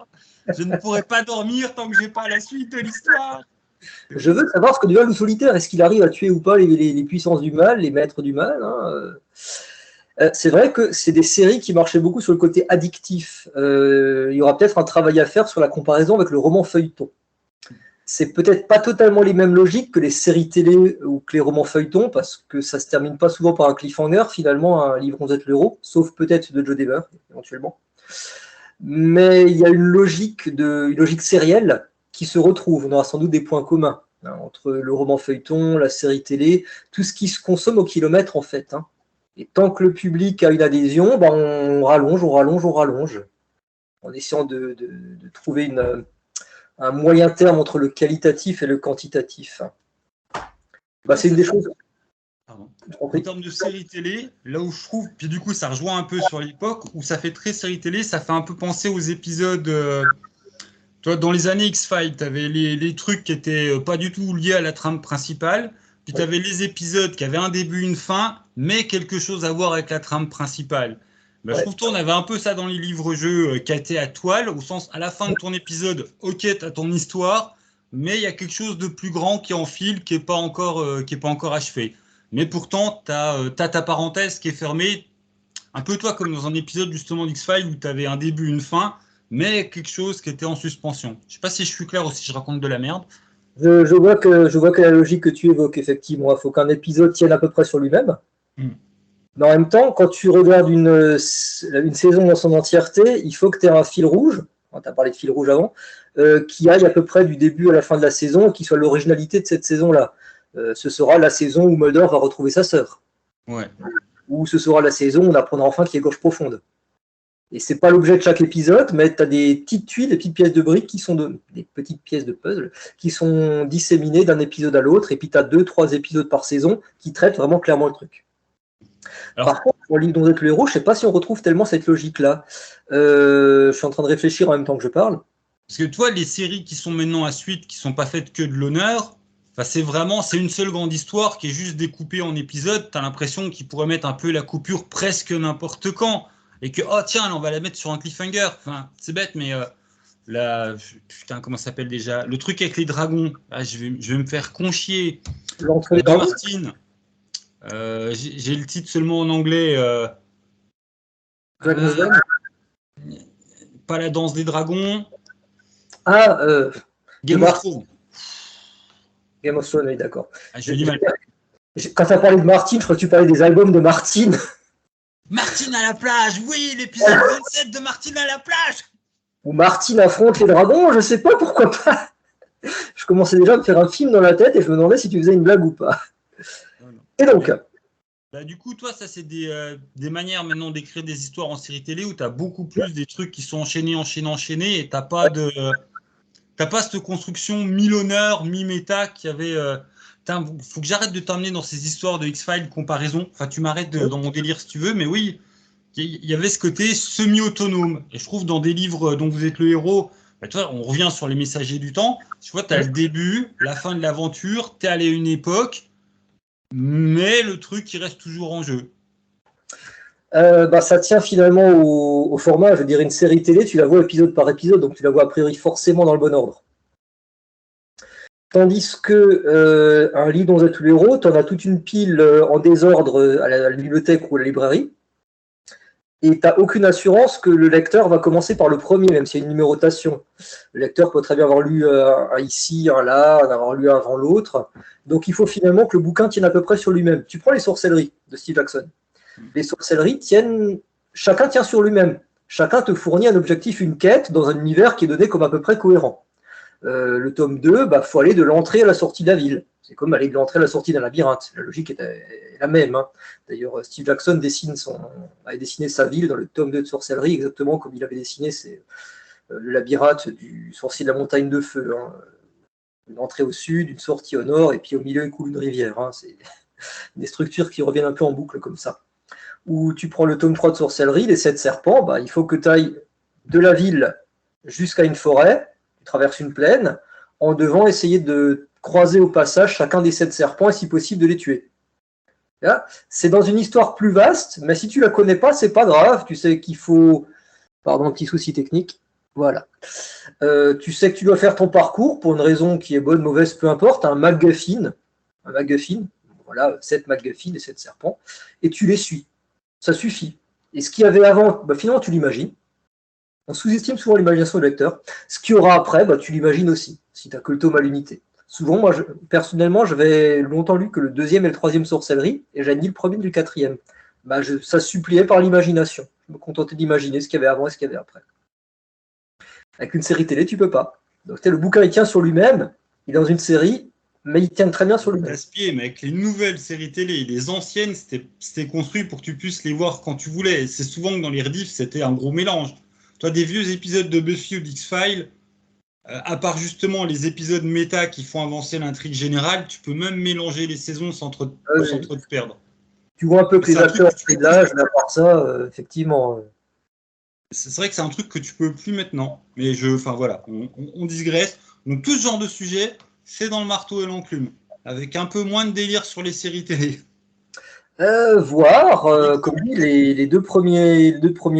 Je ne pourrai pas dormir tant que j'ai pas la suite de l'histoire.
Je veux savoir ce que devient le loup solitaire. Est-ce qu'il arrive à tuer ou pas les puissances du mal, les maîtres du mal, hein. C'est vrai que c'est des séries qui marchaient beaucoup sur le côté addictif. Il y aura peut-être un travail à faire sur la comparaison avec le roman feuilleton. C'est peut-être pas totalement les mêmes logiques que les séries télé ou que les romans feuilletons, parce que ça se termine pas souvent par un cliffhanger, finalement, un livre 11 l'euro, sauf peut-être de Joe Dever, éventuellement. Mais il y a une logique sérielle qui se retrouve. On aura sans doute des points communs, hein, entre le roman feuilleton, la série télé, tout ce qui se consomme au kilomètre, en fait, hein. Et tant que le public a une adhésion, ben on rallonge, en essayant de trouver un moyen terme entre le qualitatif et le quantitatif. Bah, c'est une des choses.
Pardon. En termes de série télé, là où je trouve, puis du coup ça rejoint un peu sur l'époque où ça fait très série télé, ça fait un peu penser aux épisodes. Tu vois, dans les années X-Files, tu avais les trucs qui étaient pas du tout liés à la trame principale. Puis tu avais les épisodes qui avaient un début, une fin, mais quelque chose à voir avec la trame principale. Ben, je trouve qu'on avait un peu ça dans les livres-jeux qui étaient à toile, au sens, à la fin de ton épisode, ok, tu as ton histoire, mais il y a quelque chose de plus grand qui enfile, qui n'est pas encore achevé. Mais pourtant, tu as ta parenthèse qui est fermée, un peu toi comme dans un épisode justement d'X-Files où tu avais un début, une fin, mais quelque chose qui était en suspension. Je sais pas si je suis clair ou si je raconte de la merde.
Je vois que la logique que tu évoques, effectivement, il faut qu'un épisode tienne à peu près sur lui-même. Mais en même temps, quand tu regardes une saison dans son entièreté, il faut que tu aies un fil rouge, tu as parlé de fil rouge avant, qui aille à peu près du début à la fin de la saison, qui soit l'originalité de cette saison-là. Ce sera la saison où Mulder va retrouver sa sœur.
Ouais.
Ou ce sera la saison où on apprendra enfin qu'il est gorge profonde. Et c'est pas l'objet de chaque épisode, mais tu as des petites tuiles, des petites pièces de briques des petites pièces de puzzle qui sont disséminées d'un épisode à l'autre, et puis tu as 2-3 épisodes par saison qui traitent vraiment clairement le truc. Alors, par contre, pour Livre dont vous êtes le héros, je sais pas si on retrouve tellement cette logique-là. Je suis en train de réfléchir en même temps que je parle.
Parce que toi, les séries qui sont maintenant à suite, qui sont pas faites que de l'honneur, c'est une seule grande histoire qui est juste découpée en épisodes. Tu as l'impression qu'ils pourraient mettre un peu la coupure presque n'importe quand. Et que, oh tiens, là, on va la mettre sur un cliffhanger. Enfin, c'est bête, mais putain, comment ça s'appelle déjà? Le truc avec les dragons. Ah, je vais me faire conchier.
L'entrée
de Martin. J'ai le titre seulement en anglais. Pas la danse des dragons. Game of Thrones.
Game of Thrones, oui, d'accord.
Ah, je dis mal.
Quand tu as parlé de Martin, je crois que tu parlais des albums de Martin.
Martin à la plage, oui, l'épisode 27 de Martin à la plage.
Ou Martin affronte les dragons, je sais pas, pourquoi pas. Je commençais déjà à me faire un film dans la tête et je me demandais si tu faisais une blague ou pas.
Non.
Et donc
du coup, toi, ça, c'est des manières maintenant d'écrire des histoires en série télé où tu as beaucoup plus des trucs qui sont enchaînés, et t'as pas cette construction mi-l'honneur, mi-méta qui avait... faut que j'arrête de t'emmener dans ces histoires de X-Files comparaison. Enfin, tu m'arrêtes dans mon délire si tu veux, mais oui, il y avait ce côté semi-autonome. Et je trouve dans des livres dont vous êtes le héros, tu vois, on revient sur les messagers du temps. Tu vois, tu as le début, la fin de l'aventure, tu es allé à une époque, mais le truc, il reste toujours en jeu.
Ça tient finalement au format. Je veux dire, une série télé, tu la vois épisode par épisode, donc tu la vois a priori forcément dans le bon ordre. Tandis que un livre dont vous êtes tous les héros, tu en as toute une pile en désordre à la bibliothèque ou à la librairie, et tu n'as aucune assurance que le lecteur va commencer par le premier, même s'il y a une numérotation. Le lecteur peut très bien avoir lu un ici, un là, en avoir lu un avant l'autre. Donc il faut finalement que le bouquin tienne à peu près sur lui-même. Tu prends les sorcelleries de Steve Jackson. Les sorcelleries chacun tient sur lui-même. Chacun te fournit un objectif, une quête, dans un univers qui est donné comme à peu près cohérent. Le tome 2, faut aller de l'entrée à la sortie de la ville. C'est comme aller de l'entrée à la sortie d'un labyrinthe. La logique est la même. Hein. D'ailleurs, Steve Jackson avait dessiné sa ville dans le tome 2 de Sorcellerie, exactement comme il avait dessiné le labyrinthe du sorcier de la montagne de feu. Hein. Une entrée au sud, une sortie au nord, et puis au milieu, il coule une rivière. Hein. C'est des structures qui reviennent un peu en boucle comme ça. Ou tu prends le tome 3 de Sorcellerie, les 7 serpents, il faut que tu ailles de la ville jusqu'à une forêt, tu traverses une plaine, en devant essayer de croiser au passage chacun des 7 serpents et si possible de les tuer. Là, c'est dans une histoire plus vaste, mais si tu la connais pas, c'est pas grave. Tu sais qu'il faut... Pardon, petit souci technique. Voilà. Tu sais que tu dois faire ton parcours pour une raison qui est bonne, mauvaise, peu importe, un MacGuffin, voilà, 7 MacGuffin et 7 serpents, et tu les suis. Ça suffit. Et ce qu'il y avait avant, finalement, tu l'imagines. On sous-estime souvent l'imagination du lecteur. Ce qu'il y aura après, tu l'imagines aussi, si tu as que le tome à l'unité. Souvent, moi, personnellement, j'avais longtemps lu que le deuxième et le troisième sorcellerie, et j'avais ni le premier ni le quatrième. Ça suppliait par l'imagination. Je me contentais d'imaginer ce qu'il y avait avant et ce qu'il y avait après. Avec une série télé, tu peux pas. Donc, le bouquin, il tient sur lui-même, il est dans une série, mais il tient très bien sur lui-même.
Gaspillé, mais avec les nouvelles séries télé, les anciennes, c'était construit pour que tu puisses les voir quand tu voulais. Et c'est souvent que dans les rediffs, c'était un gros mélange. Toi, des vieux épisodes de Buffy ou d'X-Files, à part justement les épisodes méta qui font avancer l'intrigue générale, tu peux même mélanger les saisons sans trop te perdre.
Tu vois un peu que les acteurs ont de l'âge, mais à part ça, effectivement.
C'est vrai que c'est un truc que tu peux plus maintenant. Mais voilà, on digresse. Donc tout ce genre de sujet, c'est dans le marteau et l'enclume, avec un peu moins de délire sur les séries télé.
Comme dit, les deux premiers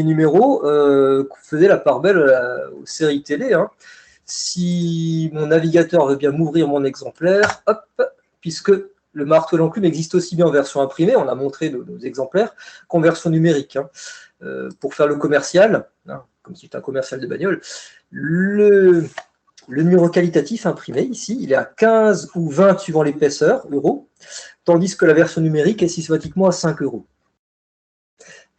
numéros faisaient la part belle aux séries télé. Hein. Si mon navigateur veut bien m'ouvrir mon exemplaire, hop, puisque le marteau et l'enclume existe aussi bien en version imprimée, on a montré nos exemplaires, qu'en version numérique. Hein. Pour faire le commercial, hein, comme si c'était un commercial de bagnole, le numéro qualitatif imprimé, ici, il est à 15 ou 20 suivant l'épaisseur, euros, tandis que la version numérique est systématiquement à 5 euros.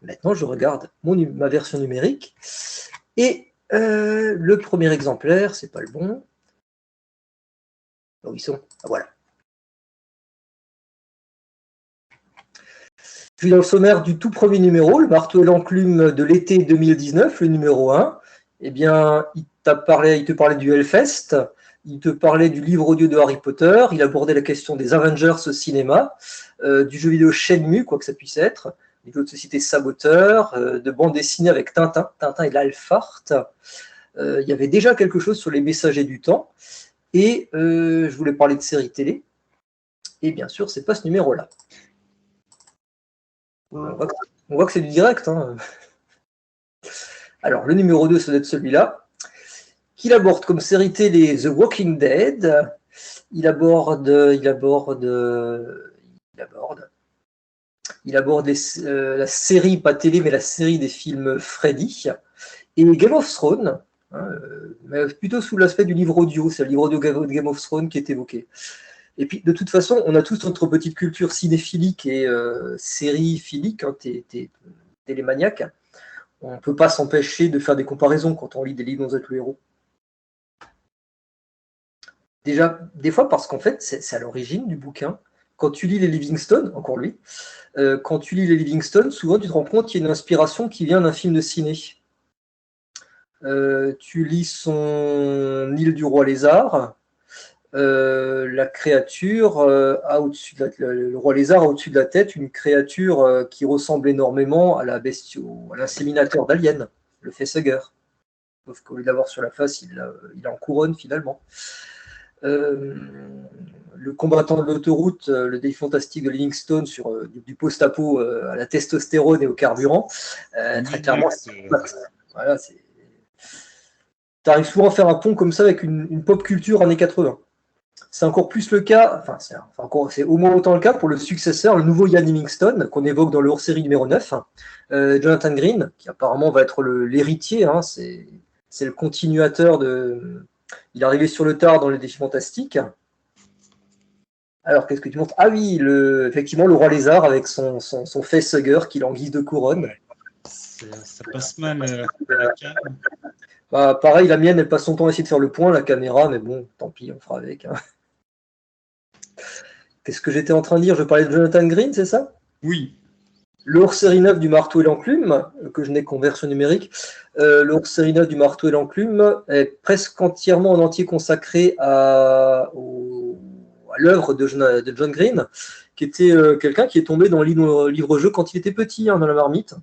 Maintenant, je regarde ma version numérique, et le premier exemplaire, c'est pas le bon. Où ils sont? Ah, voilà. Je suis dans le sommaire du tout premier numéro, le marteau et l'enclume de l'été 2019, le numéro 1. Eh bien, il te parlait du Hellfest, il te parlait du livre audio de Harry Potter, il abordait la question des Avengers au cinéma, du jeu vidéo Shenmue, quoi que ça puisse être, des jeux de société Saboteur, de bande dessinée avec Tintin et l'Alphart. Il y avait déjà quelque chose sur les messagers du temps, et je voulais parler de séries télé, et bien sûr, c'est pas ce numéro-là. On voit que c'est du direct. Hein. Alors, le numéro 2, ça doit être celui-là, qu'il aborde comme série télé The Walking Dead. Il aborde la série, pas télé, mais la série des films Freddy. Et Game of Thrones, hein, mais plutôt sous l'aspect du livre audio. C'est le livre audio de Game of Thrones qui est évoqué. Et puis, de toute façon, on a tous notre petite culture cinéphilique et série-philique, hein, télémaniaque. On ne peut pas s'empêcher de faire des comparaisons quand on lit des livres dont vous êtes le héros. Déjà, des fois, parce qu'en fait, c'est à l'origine du bouquin. Quand tu lis les Livingstone, encore lui, quand tu lis les Livingstone, souvent tu te rends compte qu'il y a une inspiration qui vient d'un film de ciné. Tu lis son Île du Roi Lézard, la créature a au-dessus le roi lézard a au-dessus de la tête une créature qui ressemble énormément à à l'inséminateur d'Alien, le facehugger. Sauf qu'au lieu d'avoir sur la face, il est en couronne finalement. Le combattant de l'autoroute, le défi fantastique de Livingstone sur du post-apo à la testostérone et au carburant, très clairement, voilà, tu arrives souvent à faire un pont comme ça avec une pop culture années 80. C'est encore plus le cas, c'est au moins autant le cas pour le successeur, le nouveau Ian Livingstone, qu'on évoque dans le hors-série numéro 9, Jonathan Green, qui apparemment va être l'héritier, hein, c'est le continuateur de... Il est arrivé sur le tard dans les défis fantastiques. Alors, qu'est-ce que tu montres? Ah oui, effectivement, le roi lézard avec son facehugger qu'il en guise de couronne.
Ouais. Ça passe mal.
Pareil, la mienne, elle passe son temps à essayer de faire le point, la caméra, mais bon, tant pis, on fera avec. Hein. Qu'est-ce que j'étais en train de dire? Je parlais de Jonathan Green, c'est ça?
Oui.
Le hors-série 9 du marteau et l'enclume, que je n'ai qu'en version numérique, le hors-série 9 du marteau et l'enclume est presque entièrement en entier consacré à l'œuvre de John Green, qui était quelqu'un qui est tombé dans le livre-jeu quand il était petit, hein, dans la marmite.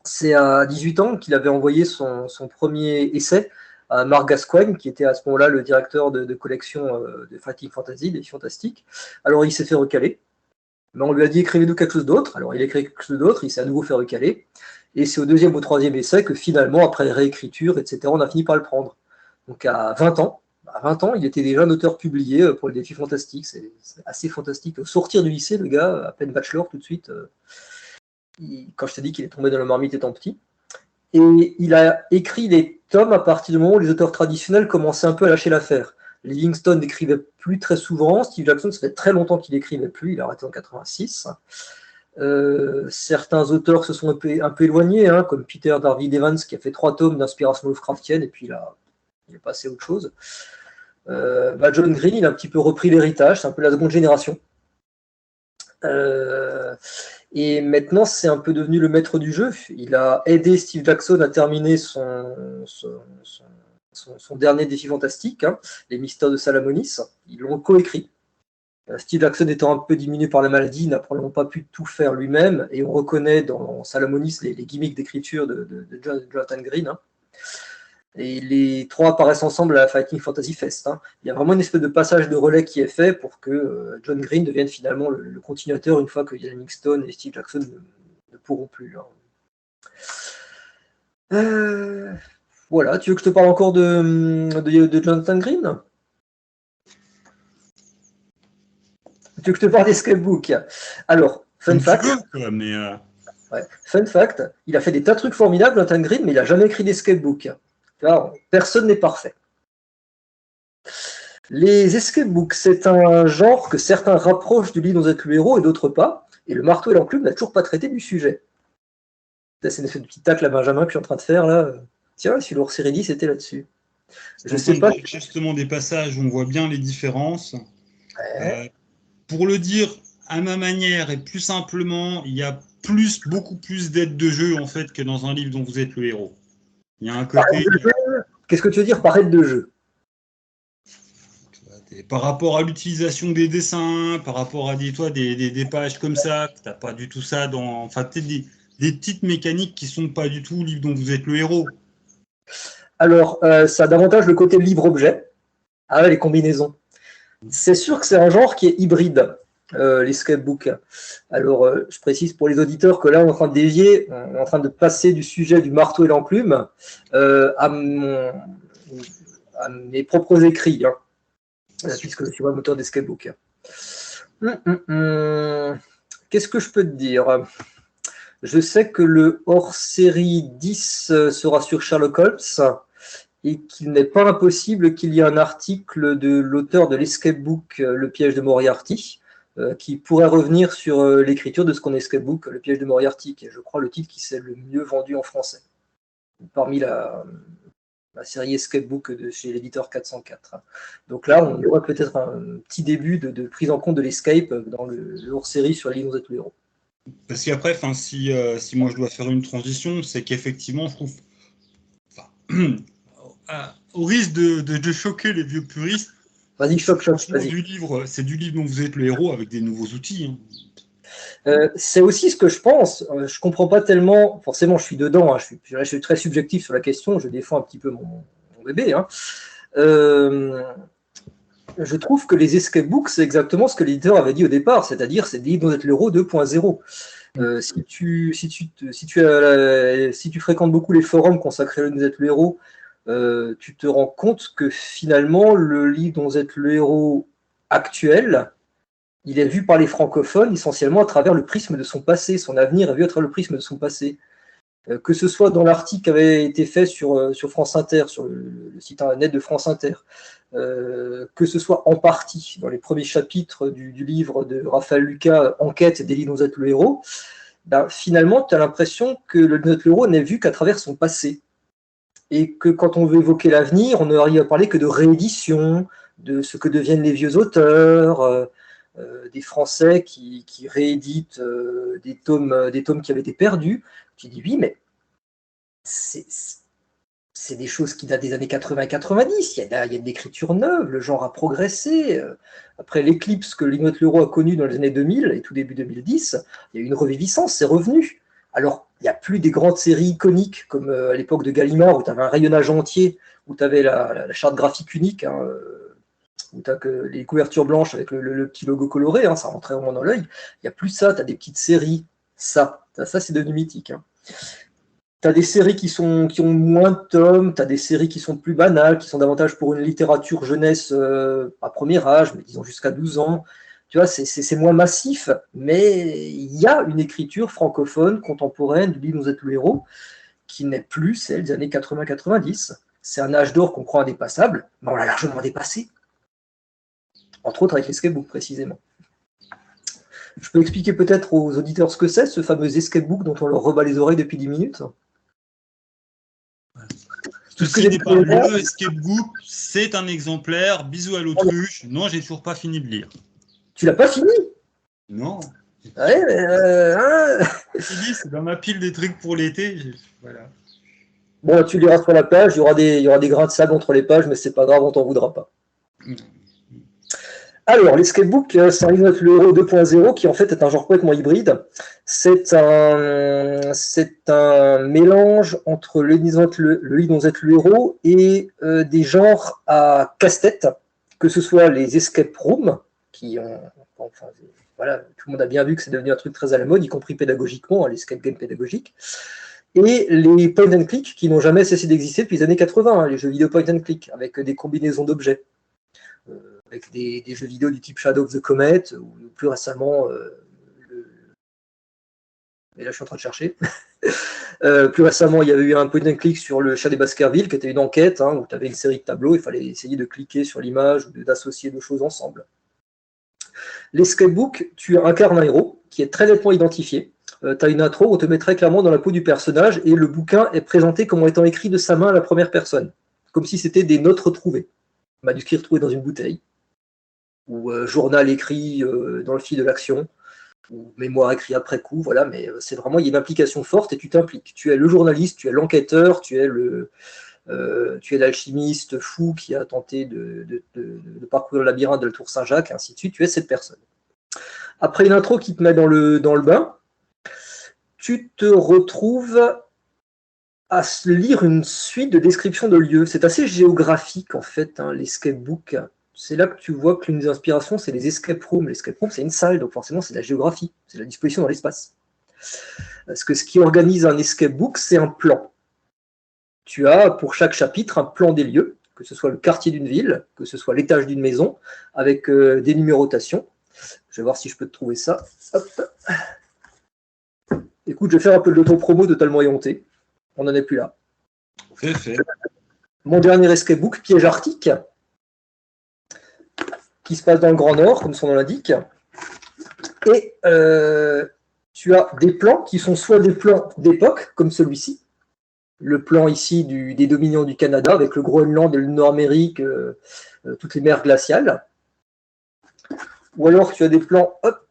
C'est à 18 ans qu'il avait envoyé son premier essai à Marc Gascoigne, qui était à ce moment-là le directeur de collection de Fighting Fantasy, des Fantastiques. Alors il s'est fait recaler, mais on lui a dit écrivez-nous quelque chose d'autre. Alors il a écrit quelque chose d'autre, il s'est à nouveau fait recaler, Et c'est au deuxième ou troisième essai que finalement, après réécriture, etc., on a fini par le prendre. Donc à 20 ans, il était déjà un auteur publié pour le défi fantastique. C'est assez fantastique. Au sortir du lycée, le gars, à peine bachelor tout de suite, quand je t'ai dit qu'il est tombé dans la marmite étant petit. Et il a écrit des tomes à partir du moment où les auteurs traditionnels commençaient un peu à lâcher l'affaire. Livingstone n'écrivait plus très souvent, Steve Jackson, ça fait très longtemps qu'il n'écrivait plus, il a arrêté en 86. Certains auteurs se sont un peu éloignés, hein, comme Peter David Evans qui a fait 3 tomes d'inspiration Lovecraftienne et puis il est passé à autre chose. John Green, il a un petit peu repris l'héritage, c'est un peu la seconde génération. Et maintenant, c'est un peu devenu le maître du jeu. Il a aidé Steve Jackson à terminer son dernier défi fantastique, hein, Les Mystères de Salamonis. Ils l'ont coécrit. Steve Jackson étant un peu diminué par la maladie, n'a probablement pas pu tout faire lui-même, et on reconnaît dans Salamonis les gimmicks d'écriture de Jonathan Green. Hein. Et les 3 apparaissent ensemble à la Fighting Fantasy Fest. Hein. Il y a vraiment une espèce de passage de relais qui est fait pour que John Green devienne finalement le continuateur une fois que Ian Livingstone et Steve Jackson ne pourront plus. Hein. Voilà, tu veux que je te parle encore de Jonathan Green? Tu veux que je te parle d'Escape Book? Alors, fun fact. Fun fact, il a fait des tas de trucs formidables, Jonathan Green, mais il n'a jamais écrit d'Escape Book. Alors, personne n'est parfait. Les escape books, c'est un genre que certains rapprochent du livre dont vous êtes le héros et d'autres pas. Et le marteau et l'enclume n'a toujours pas traité du sujet. C'est une espèce de petit tacle à Benjamin que je suis en train de faire là. Tiens, si l'ours série 10 c'était là-dessus.
Je sais pas. Justement des passages où on voit bien les différences. Ouais. Pour le dire à ma manière et plus simplement, il y a beaucoup plus d'aide de jeu en fait que dans un livre dont vous êtes le héros. Il y a un côté.
Qu'est-ce que tu veux dire par aide de jeu?
Par rapport à l'utilisation des dessins, par rapport à des pages comme ça, tu n'as pas du tout ça dans. Enfin, peut-être des petites mécaniques qui ne sont pas du tout le livre dont vous êtes le héros.
Alors, ça a davantage le côté livre-objet. Ah, les combinaisons. C'est sûr que c'est un genre qui est hybride, les scrapbooks. Alors, je précise pour les auditeurs que là, on est en train de dévier, on est en train de passer du sujet du marteau et l'enclume à mes propres écrits, hein, puisque je suis un moteur des scrapbooks. Qu'est-ce que je peux te dire? Je sais que le hors-série 10 sera sur Sherlock Holmes et qu'il n'est pas impossible qu'il y ait un article de l'auteur de l'escape book Le piège de Moriarty qui pourrait revenir sur l'écriture de ce qu'on est escape book Le piège de Moriarty, qui est, je crois, le titre qui s'est le mieux vendu en français parmi la série escape book de chez l'éditeur 404. Donc là, on y aura peut-être un petit début de prise en compte de l'escape dans le hors-série sur l'île dont êtes le héros.
Parce qu'après, si moi je dois faire une transition, c'est qu'effectivement, je trouve, au risque de choquer les vieux puristes,
vas-y, choc.
C'est du livre dont vous êtes le héros avec des nouveaux outils.
Hein. C'est aussi ce que je pense. Je comprends pas tellement. Forcément, je suis dedans. Hein, je suis très subjectif sur la question. Je défends un petit peu mon bébé. Hein. Je trouve que les escape books, c'est exactement ce que l'éditeur avait dit au départ, c'est-à-dire c'est des livres dont vous êtes le héros 2.0. Si tu fréquentes beaucoup les forums consacrés à Nous êtes le héros, tu te rends compte que finalement, le livre dont vous êtes le héros actuel, il est vu par les francophones essentiellement à travers le prisme de son passé. Son avenir est vu à travers le prisme de son passé. Que ce soit dans l'article qui avait été fait sur France Inter, sur le site net de France Inter, que ce soit en partie dans les premiers chapitres du livre de Raphaël Lucas, Enquête des livres dont vous êtes le héros, ben, finalement, tu as l'impression que notre héros n'est vu qu'à travers son passé. Et que quand on veut évoquer l'avenir, on n'arrive à parler que de réédition, de ce que deviennent les vieux auteurs, des Français qui rééditent des tomes qui avaient été perdus. Tu dis oui, mais c'est des choses qui datent des années 80-90. Il y a de l'écriture neuve, le genre a progressé. Après l'éclipse que Linotte Leroux a connue dans les années 2000 et tout début 2010, il y a eu une reviviscence, c'est revenu. Alors, il n'y a plus des grandes séries iconiques comme à l'époque de Gallimard où tu avais un rayonnage entier, où tu avais la charte graphique unique, hein, où tu as que les couvertures blanches avec le petit logo coloré, hein, ça rentrait vraiment dans l'œil. Il n'y a plus ça, tu as des petites séries. Ça c'est devenu mythique. Hein. Tu as des séries qui ont moins de tomes, tu as des séries qui sont plus banales, qui sont davantage pour une littérature jeunesse à premier âge, mais disons jusqu'à 12 ans. Tu vois, c'est moins massif, mais il y a une écriture francophone contemporaine du livre Nous êtes le héros qui n'est plus celle des années 80-90. C'est un âge d'or qu'on croit indépassable, mais on l'a largement dépassé. Entre autres avec l'escape book précisément. Je peux expliquer peut-être aux auditeurs ce que c'est, ce fameux escape book dont on leur rebat les oreilles depuis 10 minutes.
Ceci n'est pas le escape book, c'est un exemplaire. Bisous à l'autruche. Non, j'ai toujours pas fini de lire.
Tu l'as pas fini?
Non.
Ouais, mais
c'est dans ma pile des trucs pour l'été. Voilà.
Bon, tu liras sur la page, il y aura des grains de sable entre les pages, mais c'est pas grave, on t'en voudra pas. Alors, l'escape book, c'est un livre le héros 2.0 qui en fait est un genre complètement hybride. C'est un mélange entre le livre dont vous êtes le héros et des genres à casse-tête, que ce soit les escape rooms, qui ont, enfin, voilà, tout le monde a bien vu que c'est devenu un truc très à la mode, y compris pédagogiquement, hein, l'escape game pédagogique, et les point and click qui n'ont jamais cessé d'exister depuis les années 80, hein, les jeux vidéo point and click, avec des combinaisons d'objets. Avec des jeux vidéo du type Shadow of the Comet, ou plus récemment, et là je suis en train de chercher, plus récemment il y avait eu un point and click sur le chat des Baskerville, qui était une enquête, hein, où tu avais une série de tableaux, il fallait essayer de cliquer sur l'image, ou d'associer deux choses ensemble. L'escape book, tu incarnes un héros, qui est très nettement identifié, tu as une intro où on te met très clairement dans la peau du personnage, et le bouquin est présenté comme étant écrit de sa main à la première personne, comme si c'était des notes retrouvées, manuscrits retrouvés dans une bouteille, ou journal écrit dans le fil de l'action, ou mémoire écrit après coup, voilà, mais c'est vraiment, il y a une implication forte et tu t'impliques. Tu es le journaliste, tu es l'enquêteur, tu es l'alchimiste fou qui a tenté de parcourir le labyrinthe de la Tour Saint-Jacques, et ainsi de suite, tu es cette personne. Après une intro qui te met dans le bain, tu te retrouves à lire une suite de descriptions de lieux. C'est assez géographique en fait, hein, l'escape book. C'est là que tu vois que l'une des inspirations, c'est les escape rooms. L'escape room, c'est une salle, donc forcément, c'est de la géographie, c'est de la disposition dans l'espace. Parce que ce qui organise un escape book, c'est un plan. Tu as pour chaque chapitre un plan des lieux, que ce soit le quartier d'une ville, que ce soit l'étage d'une maison, avec des numérotations. Je vais voir si je peux te trouver ça. Hop. Écoute, je vais faire un peu de l'auto-promo totalement éhonté. On n'en est plus là.
C'est fait.
Mon dernier escape book, Piège Arctique, qui se passe dans le Grand Nord, comme son nom l'indique. Et tu as des plans qui sont soit des plans d'époque, comme celui-ci, le plan ici des dominions du Canada, avec le Groenland et le Nord-Amérique, toutes les mers glaciales. Ou alors tu as des plans, hop,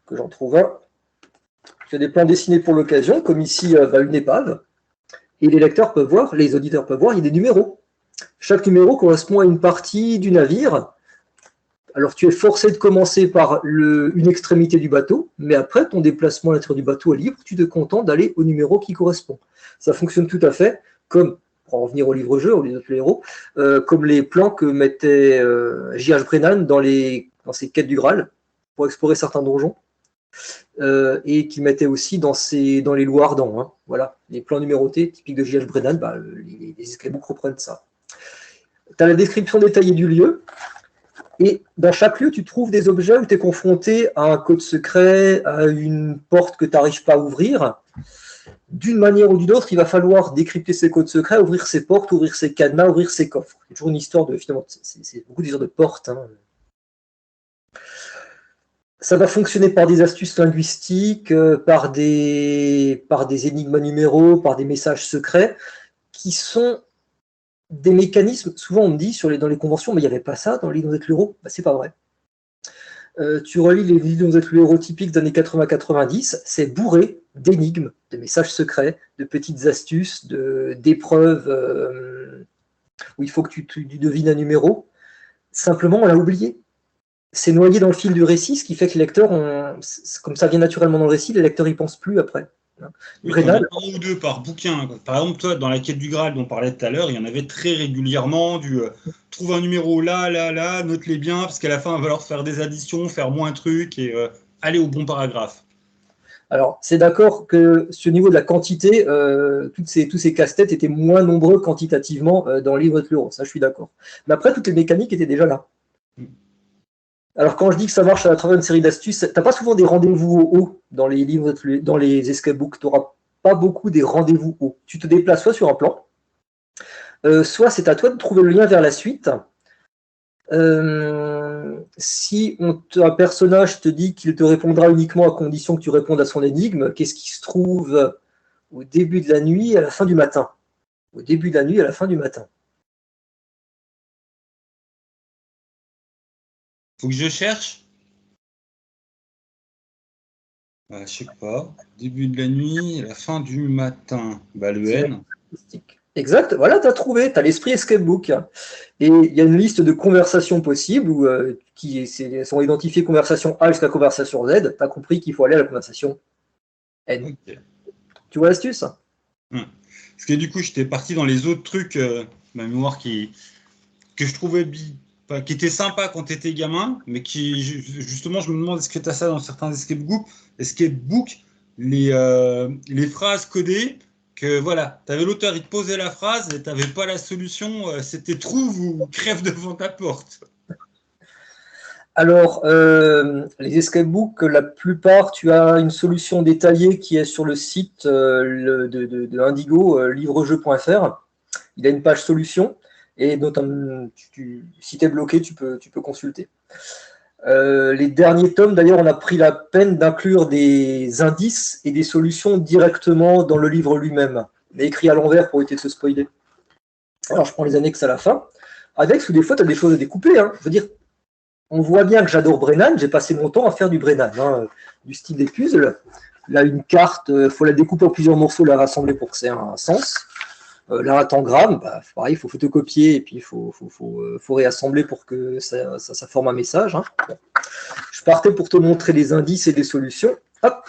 que j'en trouve un, tu as des plans dessinés pour l'occasion, comme ici une épave, et les lecteurs peuvent voir, les auditeurs peuvent voir, il y a des numéros. Chaque numéro correspond à une partie du navire. Alors tu es forcé de commencer par une extrémité du bateau, mais après ton déplacement à l'intérieur du bateau est libre, tu te contentes d'aller au numéro qui correspond. Ça fonctionne tout à fait comme, pour en revenir au livre-jeu, au livre de héros, comme les plans que mettait J.H. Brennan dans ses quêtes du Graal, pour explorer certains donjons, et qu'il mettait aussi dans les lois ardents. Hein. Voilà, les plans numérotés typiques de J.H. Brennan, les escape books reprennent ça. Tu as la description détaillée du lieu, et dans chaque lieu, tu trouves des objets où tu es confronté à un code secret, à une porte que tu n'arrives pas à ouvrir. D'une manière ou d'une autre, il va falloir décrypter ces codes secrets, ouvrir ces portes, ouvrir ces cadenas, ouvrir ces coffres. C'est toujours une histoire finalement, c'est beaucoup d'histoires de portes. Hein. Ça va fonctionner par des astuces linguistiques, par des énigmes à numéros, par des messages secrets, qui sont des mécanismes. Souvent, on me dit dans les conventions, mais il n'y avait pas ça dans les livres avec l'euro. Ben, c'est pas vrai. Tu relis les livres avec l'euro typiques des années 80-90, c'est bourré d'énigmes, de messages secrets, de petites astuces, d'épreuves où il faut que tu devines un numéro. Simplement, on l'a oublié. C'est noyé dans le fil du récit, ce qui fait que les lecteurs, comme ça vient naturellement dans le récit, les lecteurs n'y pensent plus après.
Oui, il y en a un ou deux par bouquin. Par exemple, toi, dans la quête du Graal dont on parlait tout à l'heure, il y en avait très régulièrement trouve un numéro là, note-les bien, parce qu'à la fin, il va falloir faire des additions, faire moins de trucs et aller au bon paragraphe.
Alors, c'est d'accord que sur le niveau de la quantité, tous ces casse-têtes étaient moins nombreux quantitativement dans le livre de l'euro, ça je suis d'accord. Mais après, toutes les mécaniques étaient déjà là. Alors, quand je dis que ça marche à travers une série d'astuces, t'as pas souvent des rendez-vous hauts dans les livres, dans les escape books, tu n'auras pas beaucoup des rendez-vous hauts. Tu te déplaces soit sur un plan, soit c'est à toi de trouver le lien vers la suite. Si un personnage te dit qu'il te répondra uniquement à condition que tu répondes à son énigme, qu'est-ce qui se trouve au début de la nuit et à la fin du matin? Au début de la nuit et à la fin du matin.
Faut que je cherche. Je sais pas. Début de la nuit et la fin du matin. Bah, le N.
Exact, voilà, tu as trouvé, tu as l'esprit escape book. Et il y a une liste de conversations possibles qui sont identifiées conversation A jusqu'à conversation Z. Tu as compris qu'il faut aller à la conversation N. Okay. Tu vois l'astuce?
Parce que du coup, j'étais parti dans les autres trucs, ma mémoire que je trouvais qui était sympa quand tu étais gamin, mais qui, justement, je me demande est-ce que tu as ça dans certains escape books, les phrases codées, que voilà, tu avais l'auteur, il te posait la phrase et tu n'avais pas la solution, c'était trouve ou crève devant ta porte.
Alors, les escape books, la plupart, tu as une solution détaillée qui est sur le site de Indigo, livrejeu.fr. Il a une page solution. Et notamment, si tu es bloqué, tu peux consulter. Les derniers tomes, d'ailleurs, on a pris la peine d'inclure des indices et des solutions directement dans le livre lui-même, mais écrit à l'envers pour éviter de se spoiler. Alors, je prends les annexes à la fin. Avec, ou des fois, tu as des choses à découper. Hein. Je veux dire, on voit bien que j'adore Brennan. J'ai passé mon temps à faire du Brennan, hein, du style des puzzles. Là, une carte, il faut la découper en plusieurs morceaux, la rassembler pour que ça ait un sens. Là, un tangramme, bah, pareil, il faut photocopier et puis il faut réassembler pour que ça forme un message. Hein. Bon. Je partais pour te montrer les indices et les solutions. Hop.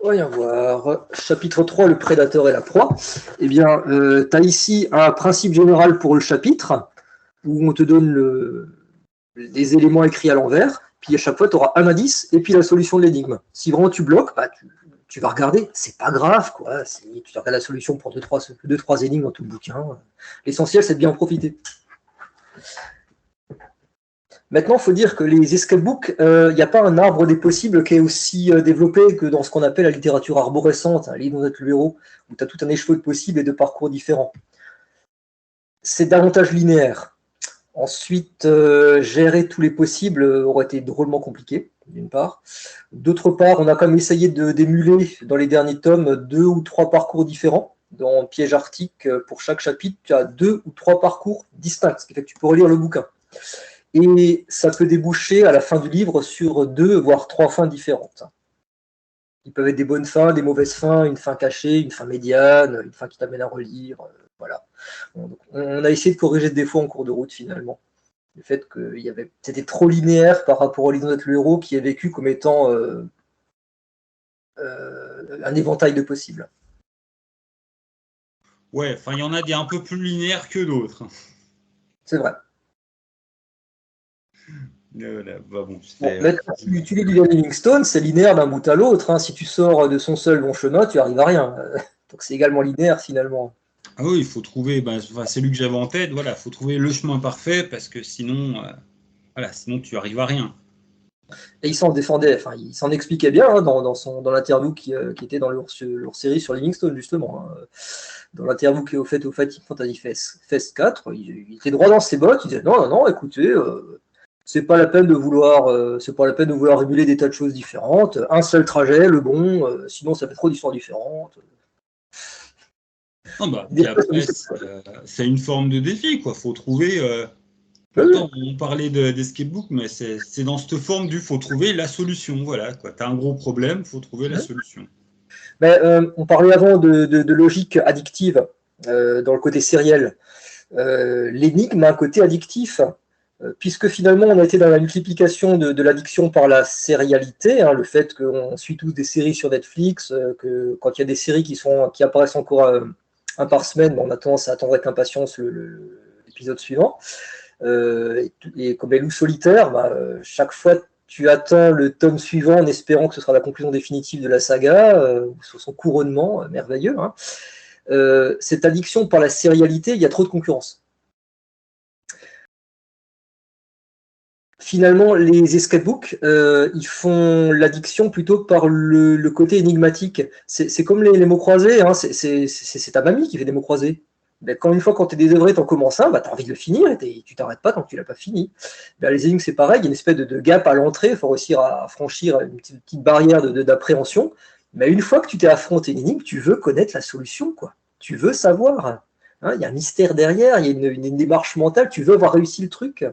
Voyons voir. Chapitre 3, le prédateur et la proie. Eh bien, tu as ici un principe général pour le chapitre où on te donne les éléments écrits à l'envers. Puis à chaque fois, tu auras un indice et puis la solution de l'énigme. Si vraiment tu bloques, bah, tu vas regarder, c'est pas grave, quoi. Tu regardes la solution pour 2-3 énigmes dans tout le bouquin. L'essentiel, c'est de bien en profiter. Maintenant, il faut dire que les escape books, il n'y a pas un arbre des possibles qui est aussi développé que dans ce qu'on appelle la littérature arborescente, un livre dont le héros, où tu as tout un écheveau de possibles et de parcours différents. C'est davantage linéaire. Ensuite, gérer tous les possibles aurait été drôlement compliqué, d'une part. D'autre part, on a quand même essayé d'émuler dans les derniers tomes 2 ou 3 parcours différents. Dans Piège Arctique, pour chaque chapitre, tu as 2 ou 3 parcours distincts, ce qui fait que tu peux relire le bouquin. Et ça peut déboucher à la fin du livre sur 2 voire 3 fins différentes. Ils peuvent être des bonnes fins, des mauvaises fins, une fin cachée, une fin médiane, une fin qui t'amène à relire. Voilà. On a essayé de corriger ce défaut en cours de route finalement. Le fait que c'était trop linéaire par rapport à Elisabeth le héros qui est vécu comme étant un éventail de possibles.
Ouais, enfin il y en a des un peu plus linéaires que d'autres.
C'est vrai.
Bon,
tu lis du Livingstone, c'est linéaire d'un bout à l'autre. Hein. Si tu sors de son seul bon chemin, tu n'arrives à rien. Donc c'est également linéaire finalement.
Ah oui, il faut trouver, c'est lui que j'avais en tête, voilà, il faut trouver le chemin parfait parce que sinon, sinon tu arrives à rien.
Et il s'en défendait, enfin il s'en expliquait bien hein, dans l'interview qui était dans leur série sur Livingstone justement. Hein. Dans l'interview qui est au Fighting Fantasy Fest 4, il était droit dans ses bottes, il disait non, écoutez, c'est pas la peine de vouloir émuler des tas de choses différentes, un seul trajet, le bon, sinon ça fait trop d'histoires différentes.
Non, après, c'est une forme de défi, quoi. Faut trouver. Pourtant, on parlait d'escape book, mais c'est dans cette forme faut trouver la solution. Voilà, quoi. T'as un gros problème, faut trouver la solution.
Mais, on parlait avant de logique addictive dans le côté sériel. L'énigme a un côté addictif, puisque finalement on a été dans la multiplication de l'addiction par la sérialité, hein, le fait qu'on suit tous des séries sur Netflix, que quand il y a des séries qui apparaissent encore un par semaine, on a tendance à attendre avec impatience l'épisode suivant. Et comme les loups solitaires, chaque fois Tu attends le tome suivant en espérant que ce sera la conclusion définitive de la saga, sur son couronnement merveilleux. Hein. Cette addiction par la sérialité, il y a trop de concurrence. Finalement, les escape books, ils font l'addiction plutôt par le côté énigmatique. C'est comme les mots croisés, hein. C'est ta mamie qui fait des mots croisés. Ben, une fois quand tu es désœuvré, tu en commences un, ben, tu as envie de le finir et tu t'arrêtes pas tant que tu l'as pas fini. Ben, les énigmes, c'est pareil, il y a une espèce de gap à l'entrée, il faut réussir à franchir une petite barrière d'appréhension. Mais une fois que tu t'es affronté une énigme, tu veux connaître la solution, quoi. Tu veux savoir. Hein, il y a un mystère derrière, il y a une démarche mentale, tu veux avoir réussi le truc.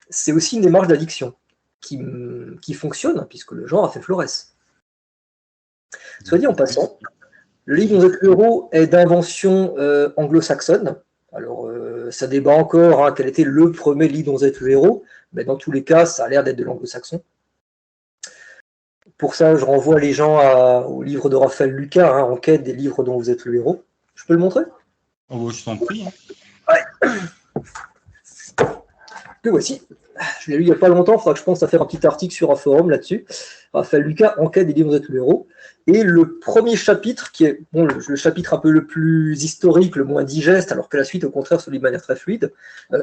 C'est aussi une démarche d'addiction qui fonctionne, puisque le genre a fait florès. Soit dit en passant, le livre dont vous êtes le héros est d'invention anglo-saxonne. Alors, ça débat encore hein, quel était le premier livre dont vous êtes le héros, mais dans tous les cas, ça a l'air d'être de l'anglo-saxon. Pour ça, je renvoie les gens au livre de Raphaël Lucas, hein, Enquête des livres dont vous êtes le héros. Je peux le montrer?
Oh, je t'en prie.
Ouais. Le voici. Je l'ai lu il n'y a pas longtemps, il faudra que je pense à faire un petit article sur un forum là-dessus. Raphaël Lucas, Enquête des livres dont vous êtes le héros. Et le premier chapitre, qui est bon, le chapitre un peu le plus historique, le moins digeste, alors que la suite, au contraire, se lit de manière très fluide,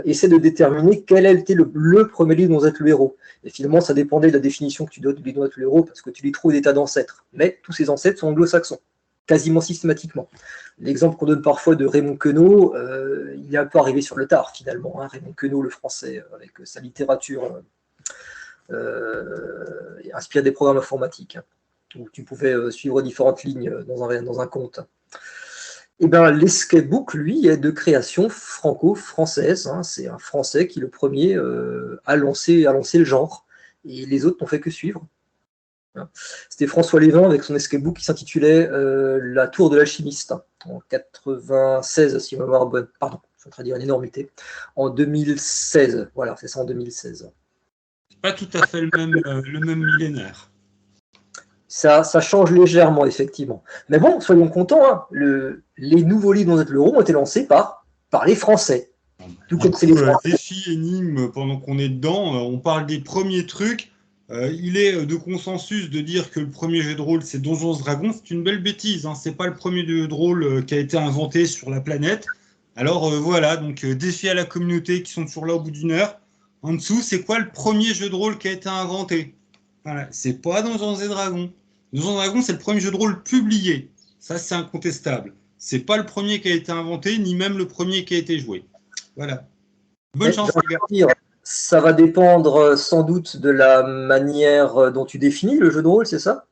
essaie de déterminer quel a été le premier livre dont vous êtes le héros. Et finalement, ça dépendait de la définition que tu donnes du livre dont vous êtes le héros, parce que tu lui trouves des tas d'ancêtres. Mais tous ces ancêtres sont anglo-saxons, quasiment systématiquement. L'exemple qu'on donne parfois de Raymond Queneau, il est un peu arrivé sur le tard, finalement. Hein, Raymond Queneau, le français, avec sa littérature inspirée des programmes informatiques. Hein, où tu pouvais suivre différentes lignes dans un conte. Et bien, l'escape book, lui, est de création franco-française. Hein. C'est un Français qui, le premier, a lancé le genre. Et les autres n'ont fait que suivre. Hein. C'était François Lévin avec son escape book qui s'intitulait La tour de l'alchimiste, hein, en 96, si ma mémoire est bonne. Pardon, je suis en train de dire une énormité. En 2016. Voilà, c'est ça, en 2016.
C'est pas tout à fait le même millénaire.
Ça change légèrement, effectivement. Mais bon, soyons contents, hein, les nouveaux livres dont vous êtes le héros ont été lancés par les Français.
Tout comme c'est les Français. Défi énigme, pendant qu'on est dedans, on parle des premiers trucs. Il est de consensus de dire que le premier jeu de rôle, c'est Donjons & Dragons. C'est une belle bêtise. Hein. C'est pas le premier jeu de rôle qui a été inventé sur la planète. Alors voilà, donc défi à la communauté qui sont toujours là au bout d'une heure. En dessous, c'est quoi le premier jeu de rôle qui a été inventé? Voilà, c'est pas Donjons & Dragons. Donjons & Dragons, c'est le premier jeu de rôle publié. Ça, c'est incontestable. C'est pas le premier qui a été inventé, ni même le premier qui a été joué. Voilà. Bonne chance, les gars.
Ça va dépendre sans doute de la manière dont tu définis le jeu de rôle, c'est ça?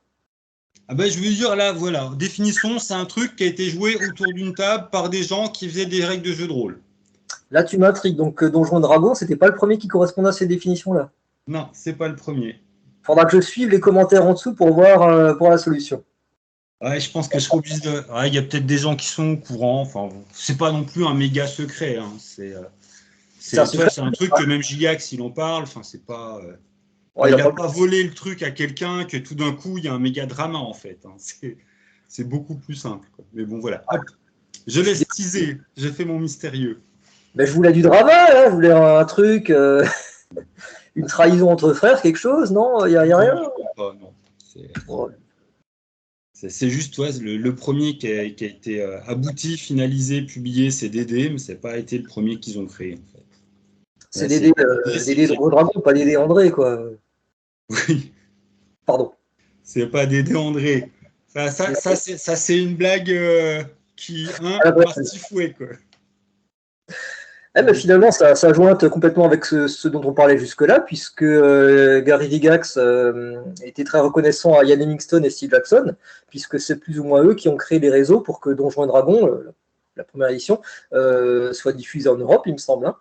Ah ben, je veux dire, là, voilà. Définition, c'est un truc qui a été joué autour d'une table par des gens qui faisaient des règles de jeu de rôle.
Là, tu m'intrigues. Donc, Donjons & Dragons, c'était pas le premier qui correspondait à ces définitions-là?
Non, c'est pas le premier.
Faudra que je suive les commentaires en dessous pour voir pour la solution.
Ouais, je pense que je serai obligé de. Ouais, il y a peut-être des gens qui sont au courant. Enfin, c'est pas non plus un méga secret. Hein. C'est un truc que même Gigax, il en parle. Enfin, c'est pas. Il n'a pas volé le truc à quelqu'un que tout d'un coup, il y a un méga drama, en fait. Hein. C'est beaucoup plus simple. Quoi. Mais bon, voilà. Hop. Je laisse teaser. J'ai fait mon mystérieux.
Ben, je voulais du drama, là. Je voulais un truc. Une trahison entre frères, quelque chose, non? Il n'y a rien?
Non. C'est juste le premier qui a été abouti, finalisé, publié, c'est DD, mais ça n'a pas été le premier qu'ils ont créé. En fait.
C'est DD de Gros Dragon, pas DD André, quoi.
Oui.
Pardon.
C'est pas DD André. Ça c'est une blague qui mastifouée, quoi.
Mais finalement, ça jointe complètement avec ce dont on parlait jusque-là, puisque Gary Gygax était très reconnaissant à Ian Livingstone et Steve Jackson, puisque c'est plus ou moins eux qui ont créé les réseaux pour que Donjons & Dragons, la première édition, soit diffusée en Europe, il me semble. Hein.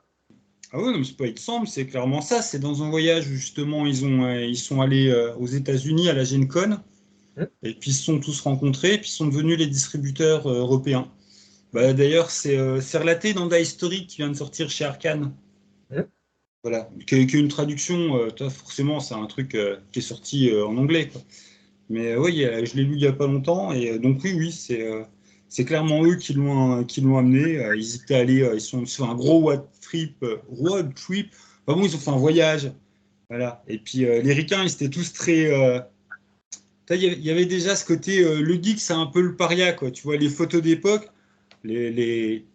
Ah oui, non, c'est pas il me semble, c'est clairement ça. C'est dans un voyage où justement ils sont allés aux États-Unis à la Gen Con, et puis ils se sont tous rencontrés, et puis ils sont devenus les distributeurs européens. Bah, d'ailleurs, c'est relaté dans Die Story qui vient de sortir chez Arcane. Voilà, qui est une traduction, forcément, c'est un truc qui est sorti en anglais. Quoi. Mais oui, je l'ai lu il n'y a pas longtemps, et donc oui, c'est clairement eux qui l'ont amené. Ils étaient allés, ils sont sur un gros road trip. Enfin bon, ils ont fait un voyage Voilà. Et puis les ricains, ils étaient tous très. Il y avait déjà ce côté. Le geek, c'est un peu le paria, quoi. Tu vois, les photos d'époque, les...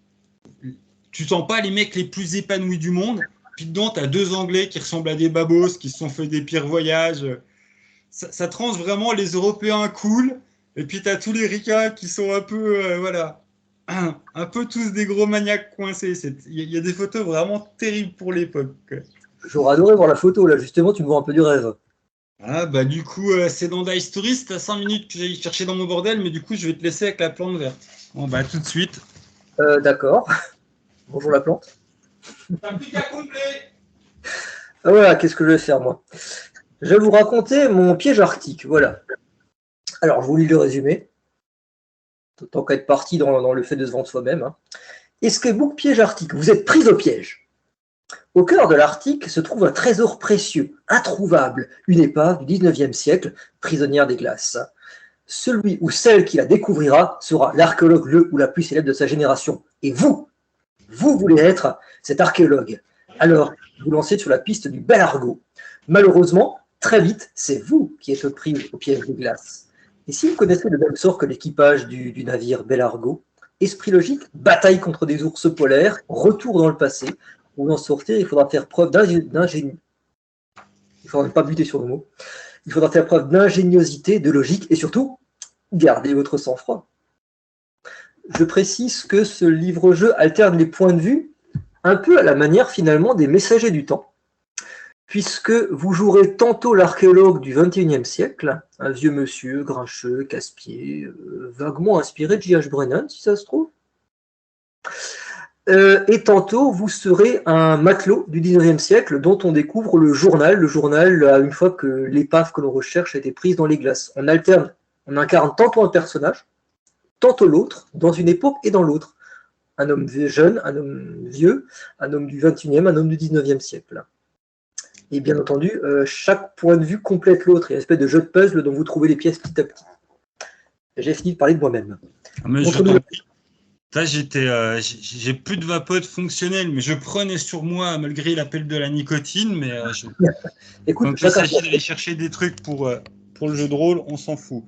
tu sens pas les mecs les plus épanouis du monde. Puis dedans, tu as deux Anglais qui ressemblent à des babos, qui se sont fait des pires voyages. Ça tranche vraiment les Européens cool. Et puis, tu as tous les ricains qui sont un peu. Voilà. Un peu tous des gros maniaques coincés. Il y a des photos vraiment terribles pour l'époque, quoi.
J'aurais adoré voir la photo, là, justement, tu me vois un peu du rêve.
Ah bah du coup c'est dans Dice Tourist, à 5 minutes que j'aille chercher dans mon bordel, mais du coup je vais te laisser avec la plante verte. Bon bah tout de suite.
D'accord. Bonjour la plante.
C'est un petit cas complet.
Ah, voilà, qu'est-ce que je vais faire, moi? Je vais vous raconter mon piège arctique, voilà. Alors, je vous lis le résumé, tant qu'à être parti dans le fait de se vendre soi-même. Hein. Esquebook piège arctique, vous êtes pris au piège. Au cœur de l'Arctique se trouve un trésor précieux, introuvable, une épave du 19e siècle, prisonnière des glaces. Celui ou celle qui la découvrira sera l'archéologue le ou la plus célèbre de sa génération. Et vous voulez être cet archéologue. Alors, vous lancez sur la piste du bel argot. Malheureusement, très vite, c'est vous qui êtes pris au piège de glace. Et si vous connaissez le même sort que l'équipage du navire Bellargo, esprit logique, bataille contre des ours polaires, retour dans le passé, pour en sortir, il faudra faire preuve d'ingéniosité. Il faudra ne pas buter sur le mot. Il faudra faire preuve d'ingéniosité, de logique et surtout, gardez votre sang-froid. Je précise que ce livre-jeu alterne les points de vue un peu à la manière finalement des Messagers du Temps, puisque vous jouerez tantôt l'archéologue du XXIe siècle, un vieux monsieur grincheux, casse-pied, vaguement inspiré de J.H. Brennan, si ça se trouve, et tantôt vous serez un matelot du XIXe siècle dont on découvre le journal une fois que l'épave que l'on recherche a été prise dans les glaces. On alterne, on incarne tantôt un personnage, tantôt l'autre, dans une époque et dans l'autre. Un homme jeune, un homme vieux, un homme du XXIe, un homme du XIXe siècle. Et bien entendu, chaque point de vue complète l'autre. Il y a une espèce de jeu de puzzle dont vous trouvez les pièces petit à petit. J'ai fini de parler de moi-même.
Mais je t'en prie. Là, j'ai plus de vapote fonctionnelle, mais je prenais sur moi malgré l'appel de la nicotine. Mais
Écoute,
quand il s'agit d'aller chercher des trucs pour le jeu de rôle, on s'en fout.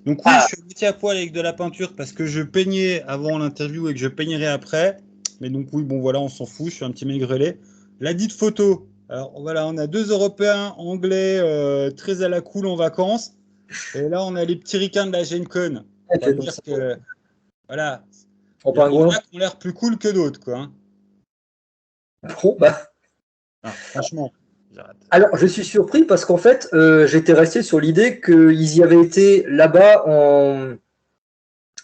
Donc oui, je suis moitié à poil avec de la peinture parce que je peignais avant l'interview et que je peignerai après. Mais donc oui, bon voilà, on s'en fout, je suis un petit maigrelet. La dite photo. Alors voilà, on a deux Européens anglais très à la cool en vacances. Et là, on a les petits ricains de la Gen Con. On va dire que voilà. Il y en a qui ont l'air plus cool que d'autres, quoi. Hein.
Bon, bah.
Ah, franchement.
Alors, je suis surpris parce qu'en fait, j'étais resté sur l'idée qu'ils y avaient été là-bas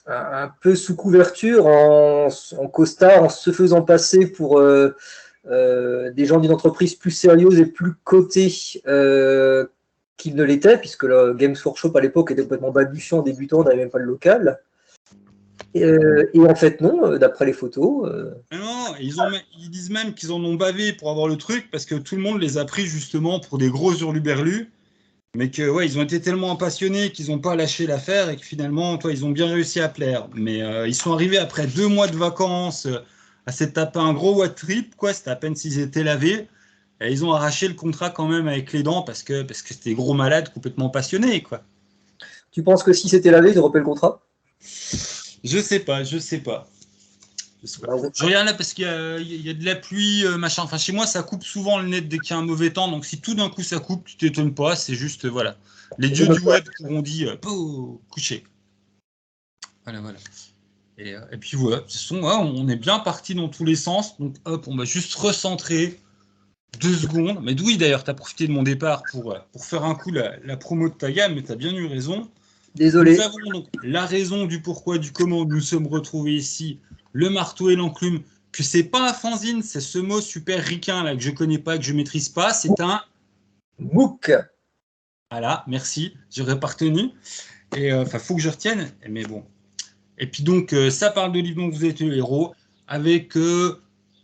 un peu sous couverture, en costard, en se faisant passer pour des gens d'une entreprise plus sérieuse et plus cotée qu'ils ne l'étaient, puisque le Games Workshop à l'époque était complètement balbutiant, débutant, n'avait même pas de local. Et en fait, non, d'après les photos.
Non, ils disent même qu'ils en ont bavé pour avoir le truc parce que tout le monde les a pris justement pour des gros hurluberlus, mais que ouais, ils ont été tellement passionnés qu'ils n'ont pas lâché l'affaire et que finalement, toi, ils ont bien réussi à plaire. Mais ils sont arrivés après 2 mois de vacances à s'être tapé un gros what trip, quoi. C'était à peine s'ils étaient lavés. Et ils ont arraché le contrat quand même avec les dents parce que c'était des gros malades complètement passionnés, quoi.
Tu penses que si c'était lavé, ils auraient pas le contrat?
Je sais pas. Je regarde là parce qu'il y a de la pluie, machin. Enfin, chez moi, ça coupe souvent le net dès qu'il y a un mauvais temps. Donc, si tout d'un coup ça coupe, tu t'étonnes pas. C'est juste, voilà. Les dieux du web pourront dire coucher. Voilà. Et puis voilà. De toute façon, on est bien parti dans tous les sens. Donc, hop, on va juste recentrer 2 secondes. Mais oui, d'ailleurs, tu as profité de mon départ pour faire un coup la promo de ta gamme, mais tu as bien eu raison.
Désolé.
Nous avons donc la raison du pourquoi, du comment nous sommes retrouvés ici. Le marteau et l'enclume, que c'est pas un fanzine, c'est ce mot super ricain là que je connais pas, que je maîtrise pas, c'est un
MOOC.
Voilà, merci, j'aurais pas retenu. Et faut que je retienne, mais bon. Et puis donc, ça parle de livres dont vous êtes le héros, avec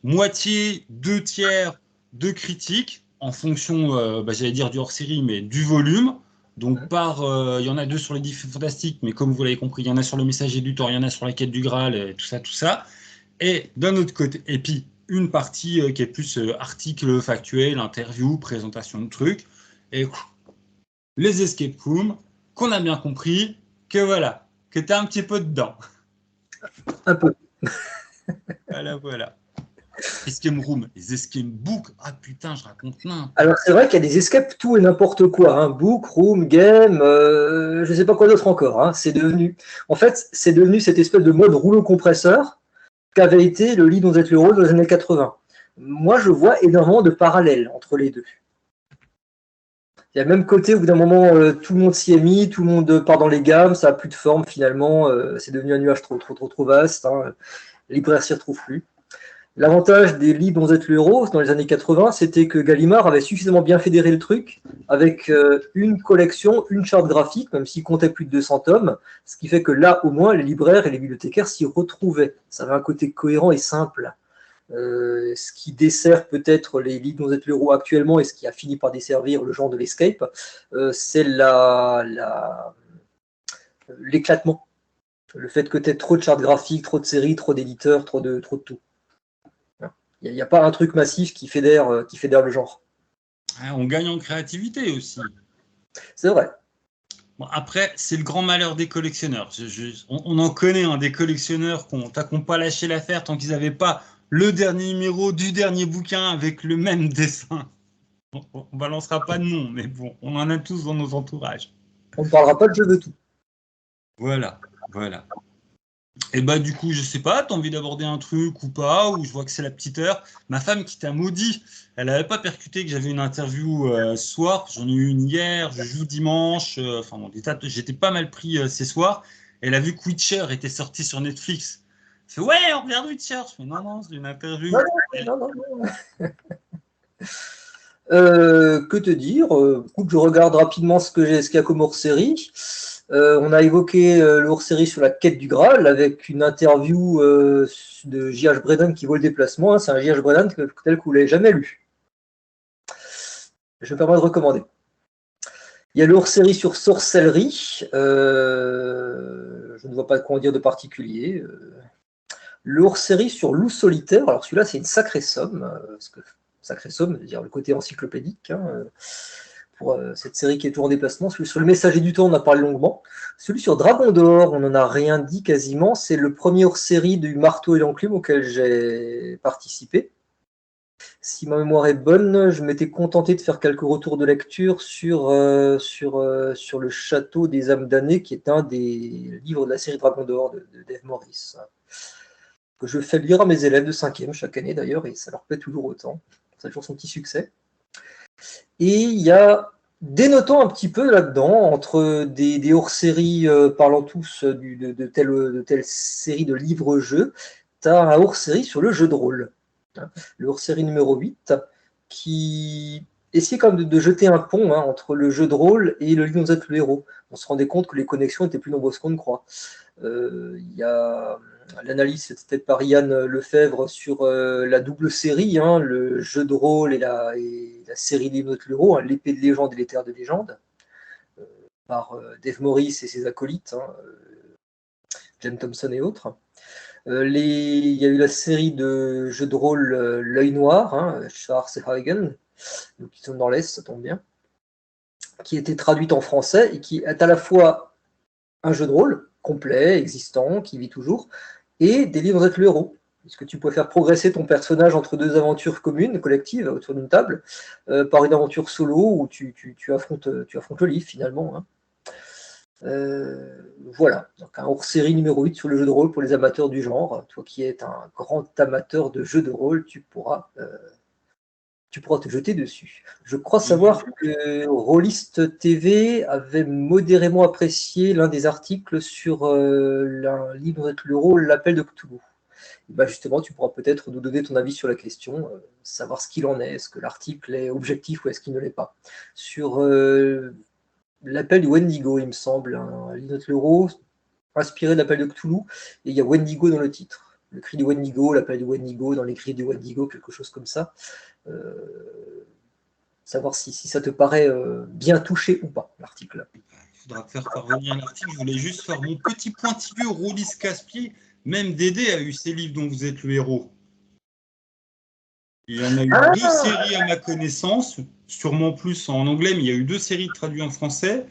moitié, 2 tiers de critiques, en fonction, j'allais dire du hors-série, mais du volume. Donc, il y en a 2 sur les défis fantastiques, mais comme vous l'avez compris, il y en a sur le Messager du Temps, il y en a sur la quête du Graal, tout ça. Et d'un autre côté, et puis une partie qui est plus article factuel, interview, présentation de trucs, et les escape rooms, qu'on a bien compris que voilà, que tu as un petit peu dedans.
Un peu.
Voilà. Escape room, les escape books, ah putain, je raconte n'importe.
Alors c'est vrai qu'il y a des escapes tout et n'importe quoi, hein. Book, room, game, je ne sais pas quoi d'autre encore. Hein. C'est devenu cette espèce de mode rouleau compresseur qu'avait été le lit dont vous êtes le rôle dans les années 80. Moi, je vois énormément de parallèles entre les deux. Il y a le même côté, au bout d'un moment, tout le monde s'y est mis, tout le monde part dans les gammes, ça n'a plus de forme finalement, c'est devenu un nuage trop vaste, hein. Les libraires s'y retrouvent plus. L'avantage des livres dont vous êtes le héros dans les années 80, c'était que Gallimard avait suffisamment bien fédéré le truc avec une collection, une charte graphique, même s'il comptait plus de 200 tomes, ce qui fait que là, au moins, les libraires et les bibliothécaires s'y retrouvaient. Ça avait un côté cohérent et simple. Ce qui dessert peut-être les livres dont vous êtes le héros actuellement et ce qui a fini par desservir le genre de l'escape, c'est l'éclatement. Le fait que tu aies trop de chartes graphiques, trop de séries, trop d'éditeurs, trop de tout. Il n'y a pas un truc massif qui fédère le genre.
On gagne en créativité aussi.
C'est vrai.
Bon, après, c'est le grand malheur des collectionneurs. On en connaît des collectionneurs qui n'ont pas lâché l'affaire tant qu'ils n'avaient pas le dernier numéro du dernier bouquin avec le même dessin. On ne balancera pas de nom, mais bon, on en a tous dans nos entourages.
On ne parlera pas de jeu de tout.
Voilà. Et bah du coup, je sais pas, t'as envie d'aborder un truc ou pas, ou je vois que c'est la petite heure. Ma femme qui t'a maudit, elle n'avait pas percuté que j'avais une interview ce soir, j'en ai eu une hier, je joue dimanche, enfin bon, j'étais pas mal pris ces soirs. Elle a vu que Witcher était sorti sur Netflix. Elle fait ouais, on regarde Witcher. Je fais non, c'est une interview.
Non. Que te dire, écoute, je regarde rapidement ce qu'il y a comme hors-série. On a évoqué le hors-série sur la quête du Graal avec une interview de J.H. Brennan qui vaut le déplacement. Hein. C'est un J.H. Brennan tel que vous ne l'avez jamais lu. Je me permets de recommander. Il y a le hors-série sur sorcellerie. Je ne vois pas quoi en dire de particulier. Le hors-série sur loup solitaire. Alors celui-là, c'est une sacrée somme. Sacrée somme, c'est-à-dire le côté encyclopédique. Hein, pour cette série qui est toujours en déplacement. Celui sur le Messager du Temps, on a parlé longuement. Celui sur Dragon d'Or, on n'en a rien dit quasiment. C'est le premier hors-série du Marteau et l'Enclume auquel j'ai participé. Si ma mémoire est bonne, je m'étais contenté de faire quelques retours de lecture sur le Château des âmes damnées, qui est un des livres de la série Dragon d'Or de Dave Morris, que je fais lire à mes élèves de 5e chaque année d'ailleurs, et ça leur plaît toujours autant. Ça a toujours son petit succès. Et il y a des notants un petit peu là-dedans, entre des hors-séries parlant tous de telle série de livres-jeux, tu as un hors-série sur le jeu de rôle. Le hors-série numéro 8, qui essayait quand même de jeter un pont entre le jeu de rôle et le livre dont vous êtes le héros. On se rendait compte que les connexions étaient plus nombreuses qu'on ne croit. Il y a l'analyse faite par Yann Lefebvre sur la double série, le jeu de rôle et la série livre dont êtes le héros, l'épée de légende et les terres de légende, par Dave Morris et ses acolytes, Jen Thompson et autres. Il y a eu la série de jeux de rôle L'œil noir, Charles Hagen, qui sont dans l'Est, ça tombe bien, qui a été traduite en français et qui est à la fois un jeu de rôle complet, existant, qui vit toujours, et des livres avec le héros, puisque tu peux faire progresser ton personnage entre deux aventures communes, collectives, autour d'une table, par une aventure solo où tu affrontes le livre finalement. Voilà, donc un hors-série numéro 8 sur le jeu de rôle pour les amateurs du genre. Toi qui es un grand amateur de jeux de rôle, tu pourras te jeter dessus. Je crois savoir que Rollist TV avait modérément apprécié l'un des articles sur un livre avec le rôle L'Appel de Cthulhu. Et ben justement, tu pourras peut-être nous donner ton avis sur la question, savoir ce qu'il en est, est-ce que l'article est objectif ou est-ce qu'il ne l'est pas. Sur l'appel du Wendigo, il me semble, un livre de l'euro inspiré de l'appel de Cthulhu, et il y a Wendigo dans le titre. Le cri du Wendigo, l'appel du Wendigo, dans les cris du Wendigo, quelque chose comme ça. Savoir si ça te paraît bien touché ou pas, l'article.
Il faudra faire parvenir l'article. Je voulais juste faire mon petit pointilleux Roulis Casse-Pied. Même Dédé a eu ses livres dont vous êtes le héros. Il y en a eu
Ah,
2 séries à ma connaissance, sûrement plus en anglais, mais il y a eu 2 séries traduites en français.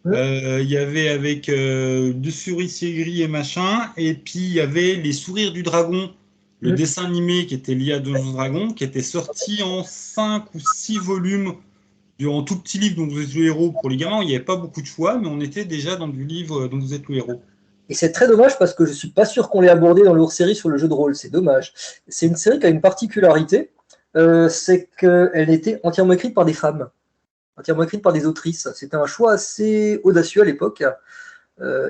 Il y avait avec deux souris gris et machin, et puis il y avait Les Sourires du Dragon, le dessin animé qui était lié à Donjons et Dragons, qui était sorti en 5 ou 6 volumes, en tout petit livre dont vous êtes le héros pour les gamins. Il n'y avait pas beaucoup de choix, mais on était déjà dans du livre dont vous êtes le héros.
et c'est très dommage parce que je suis pas sûr qu'on l'ait abordé dans leur série sur le jeu de rôle. C'est dommage. C'est une série qui a une particularité, c'est qu'elle était entièrement écrite par des femmes, entièrement écrite par des autrices. C'était un choix assez audacieux à l'époque,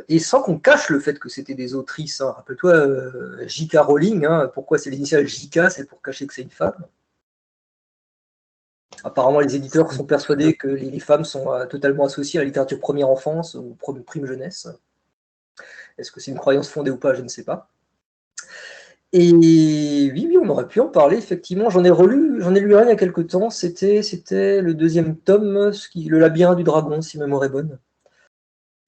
et sans qu'on cache le fait que c'était des autrices. Hein. Rappelle-toi, J.K. Rowling, hein, pourquoi c'est l'initiale J.K., c'est pour cacher que c'est une femme. Apparemment, les éditeurs sont persuadés que les femmes sont totalement associées à la littérature première enfance ou prime jeunesse. Est-ce que c'est une croyance fondée ou pas? Je ne sais pas. Et oui, on aurait pu en parler, effectivement. J'en ai lu un il y a quelques temps. C'était le deuxième tome, Le labyrinthe du dragon, si ma mémoire est bonne.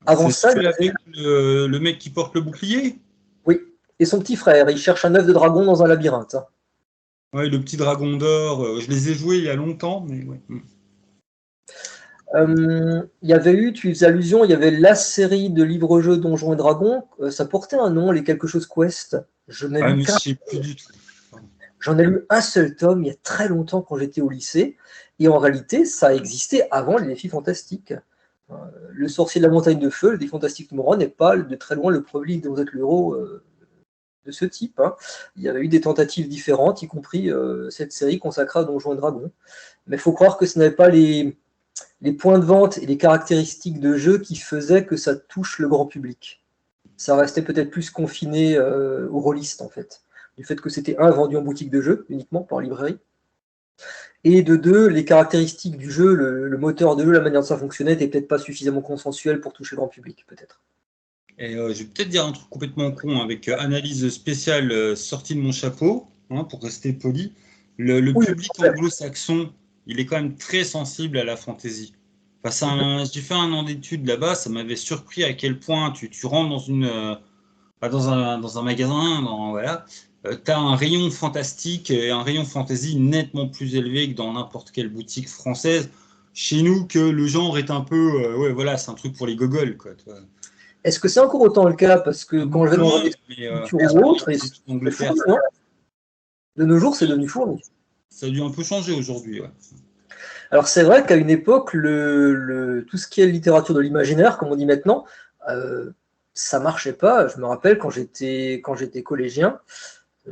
Avant
C'est
ça,
celui avec le mec qui porte le bouclier?
oui. Et son petit frère, il cherche un œuf de dragon dans un labyrinthe.
Ouais, le petit dragon d'or. Je les ai joués il y a longtemps, mais ouais.
Il y avait eu, tu faisais allusion, il y avait la série de livres-jeux Donjons et Dragons. Ça portait un nom, les quelque chose Quest. Je n'ai
Ah,
lu
mais je
qu'un.
sais plus du tout.
J'en ai lu un seul tome il y a très longtemps quand j'étais au lycée. Et en réalité, ça a existé avant les défis fantastiques. Le sorcier de la montagne de feu, le défi fantastique numéro 1, n'est pas de très loin le premier livre dont vous êtes le héros de ce type. Hein. Il y avait eu des tentatives différentes, y compris cette série consacrée à Donjons et Dragons. Mais il faut croire que ce n'avait pas les points de vente et les caractéristiques de jeu qui faisaient que ça touche le grand public. Ça restait peut-être plus confiné aux rôlistes, en fait. Du fait que c'était un, vendu en boutique de jeu, uniquement, par librairie. Et de deux, les caractéristiques du jeu, le moteur de jeu, la manière dont ça fonctionnait, n'était peut-être pas suffisamment consensuel pour toucher le grand public, peut-être.
Et je vais peut-être dire un truc complètement con avec analyse spéciale sortie de mon chapeau, hein, pour rester poli. Le
Oui,
public anglo-saxon, il est quand même très sensible à la fantaisie. Enfin, j'ai fait un an d'études là-bas, ça m'avait surpris à quel point tu rentres dans un magasin, voilà, tu as un rayon fantastique et un rayon fantasy nettement plus élevé que dans n'importe quelle boutique française. Chez nous, que le genre est un peu, ouais, voilà, c'est un truc pour les gogoles, quoi.
est-ce que c'est encore autant le cas? Parce que quand je vais dans un
Moins,
des
mais
structures ou autres,
c'est
c'est
Angleterre,
fourni, non? De nos jours, c'est devenu fourni.
ça a dû un peu changer aujourd'hui. Ouais.
Alors c'est vrai qu'à une époque, tout ce qui est littérature de l'imaginaire, comme on dit maintenant, ça marchait pas. Je me rappelle quand j'étais collégien,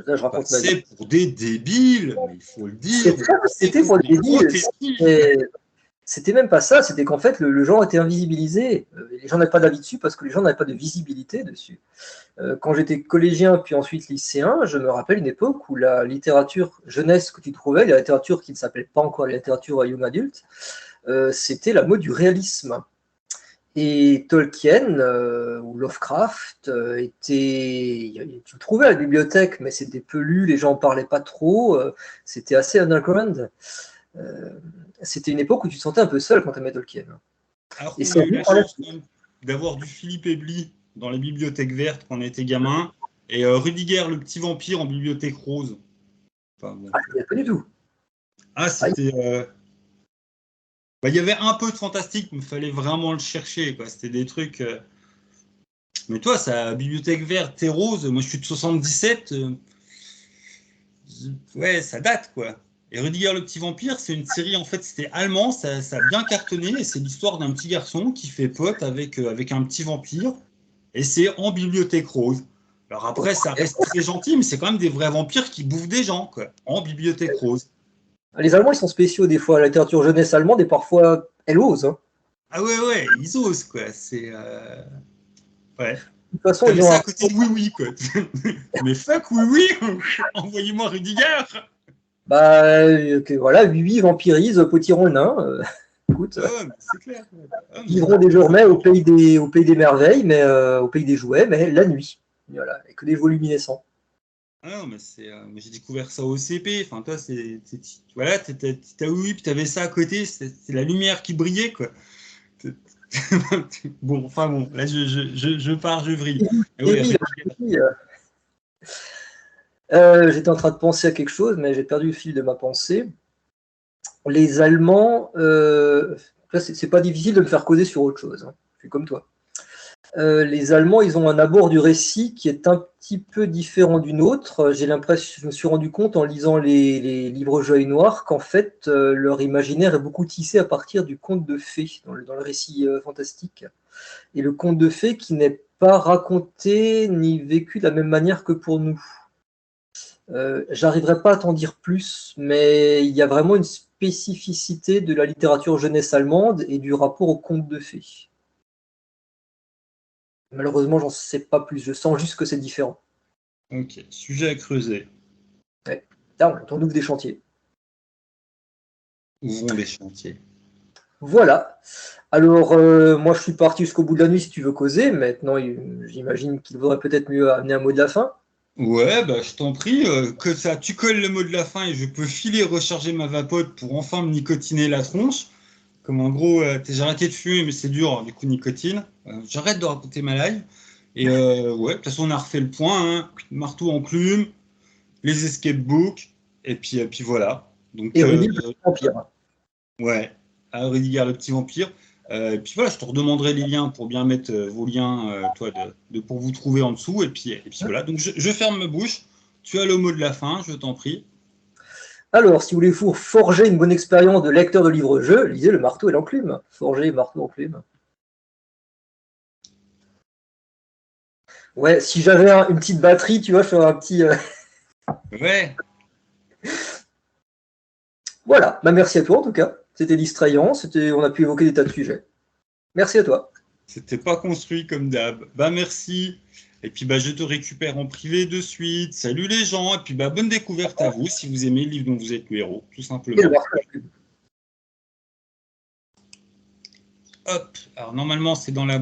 là je
Bah,
raconte ma vie.
c'est pour des débiles, mais il faut le dire. C'est
C'était
pour
pour
des
des
gros
débiles.
tétis.
C'était même pas ça, c'était qu'en fait le genre était invisibilisé. Les gens n'avaient pas d'avis dessus parce que les gens n'avaient pas de visibilité dessus. Quand j'étais collégien puis ensuite lycéen, je me rappelle une époque où la littérature jeunesse que tu trouvais, la littérature qui ne s'appelait pas encore la littérature young adulte, c'était la mode du réalisme. Et Tolkien ou Lovecraft tu le trouvais à la bibliothèque, mais c'était peu lu, les gens en parlaient pas trop, c'était assez underground. Euh, C'était une époque où tu te sentais un peu seul quand tu aimais Tolkien.
Alors
Et
qu'on a
c'est
eu
venu
la
par la
chance quand même d'avoir du Philippe Ebli dans la bibliothèque verte quand on était gamin, et Rudiger le petit vampire en bibliothèque rose. Enfin, bon.
Ah, je ne pas du tout.
Ah,
Ah,
c'était. Bah, il y avait un peu de fantastique, mais il fallait vraiment le chercher, quoi. C'était des trucs. Mais toi, ça, bibliothèque verte et rose, moi je suis de 77. Ouais, ça date, quoi. Et Rudiger le petit vampire, c'est une série, en fait, c'était allemand, ça a bien cartonné, et c'est l'histoire d'un petit garçon qui fait pote avec un petit vampire, et c'est en bibliothèque rose. Alors après, ça reste très gentil, mais c'est quand même des vrais vampires qui bouffent des gens, quoi, en bibliothèque rose.
les Allemands, ils sont spéciaux des fois. La littérature jeunesse allemande, et parfois, elle ose. Hein.
Ah ouais, ouais, ils osent, quoi. Ouais.
De toute façon,
T'avais
ils ont
ça
un.
à côté de Oui Oui, quoi. Mais fuck Oui Oui, envoyez-moi Rudiger.
Bah, voilà, oui, oui, vampirise, potiron le nain. Écoute,
Oh, mais c'est clair. Ah, mais
vivront désormais au pays des merveilles, mais au pays des jouets, mais la nuit. Voilà, avec que des voix luminescents.
ah non, mais mais j'ai découvert ça au CP. Enfin, toi, voilà, t'as oui, puis t'avais ça à côté. C'est la lumière qui brillait, quoi. Bon, enfin bon, là, je pars, je vrille. Mais
Et
ouais,
oui,
Rudiger.
J'étais en train de penser à quelque chose, mais j'ai perdu le fil de ma pensée. Les Allemands, c'est pas difficile de me faire causer sur autre chose, hein. Je suis comme toi. Les Allemands, ils ont un abord du récit qui est un petit peu différent du nôtre. J'ai l'impression, je me suis rendu compte en lisant les livres Joie et Noir qu'en fait, leur imaginaire est beaucoup tissé à partir du conte de fées, dans le récit fantastique. Et le conte de fées qui n'est pas raconté ni vécu de la même manière que pour nous. J'arriverai pas à t'en dire plus, mais il y a vraiment une spécificité de la littérature jeunesse allemande et du rapport au conte de fées. Malheureusement, j'en sais pas plus. Je sens juste que c'est différent.
Ok, sujet à creuser.
Ouais. Là, on ouvre des chantiers.
Ouvrons les chantiers.
Voilà. Alors, moi, je suis parti jusqu'au bout de la nuit si tu veux causer. Maintenant, j'imagine qu'il vaudrait peut-être mieux amener un mot de la fin.
Ouais, bah je t'en prie, que ça, tu colles le mot de la fin et je peux filer recharger ma vapote pour enfin me nicotiner la tronche. Comme en gros, j'ai arrêté de fumer, mais c'est dur, du coup, nicotine. J'arrête de raconter ma life. Et ouais, de toute façon, on a refait le point, hein. Marteau en plume, les escape books, et puis voilà. Donc,
Et Rudy, le petit vampire.
ouais, à Rudiger le petit vampire. Et puis voilà, je te redemanderai les liens pour bien mettre vos liens, toi, pour vous trouver en dessous. Et puis voilà, donc je ferme ma bouche. Tu as le mot de la fin, je t'en prie.
Alors, si vous voulez vous forger une bonne expérience de lecteur de livre-jeu, lisez Le Marteau et l'Enclume. Forger Marteau Enclume. Ouais, si j'avais une petite batterie, tu vois, je ferais un petit.
Ouais,
Voilà. Bah, merci à toi en tout cas. C'était distrayant. On a pu évoquer des tas de sujets. Merci à toi.
c'était pas construit comme d'hab. Bah merci. Et puis bah je te récupère en privé de suite. Salut les gens. Et puis bah bonne découverte à vous si vous aimez le livre dont vous êtes le héros, tout
Et le
simplement.
Marteau et l'Enclume.
Hop. Alors normalement c'est dans la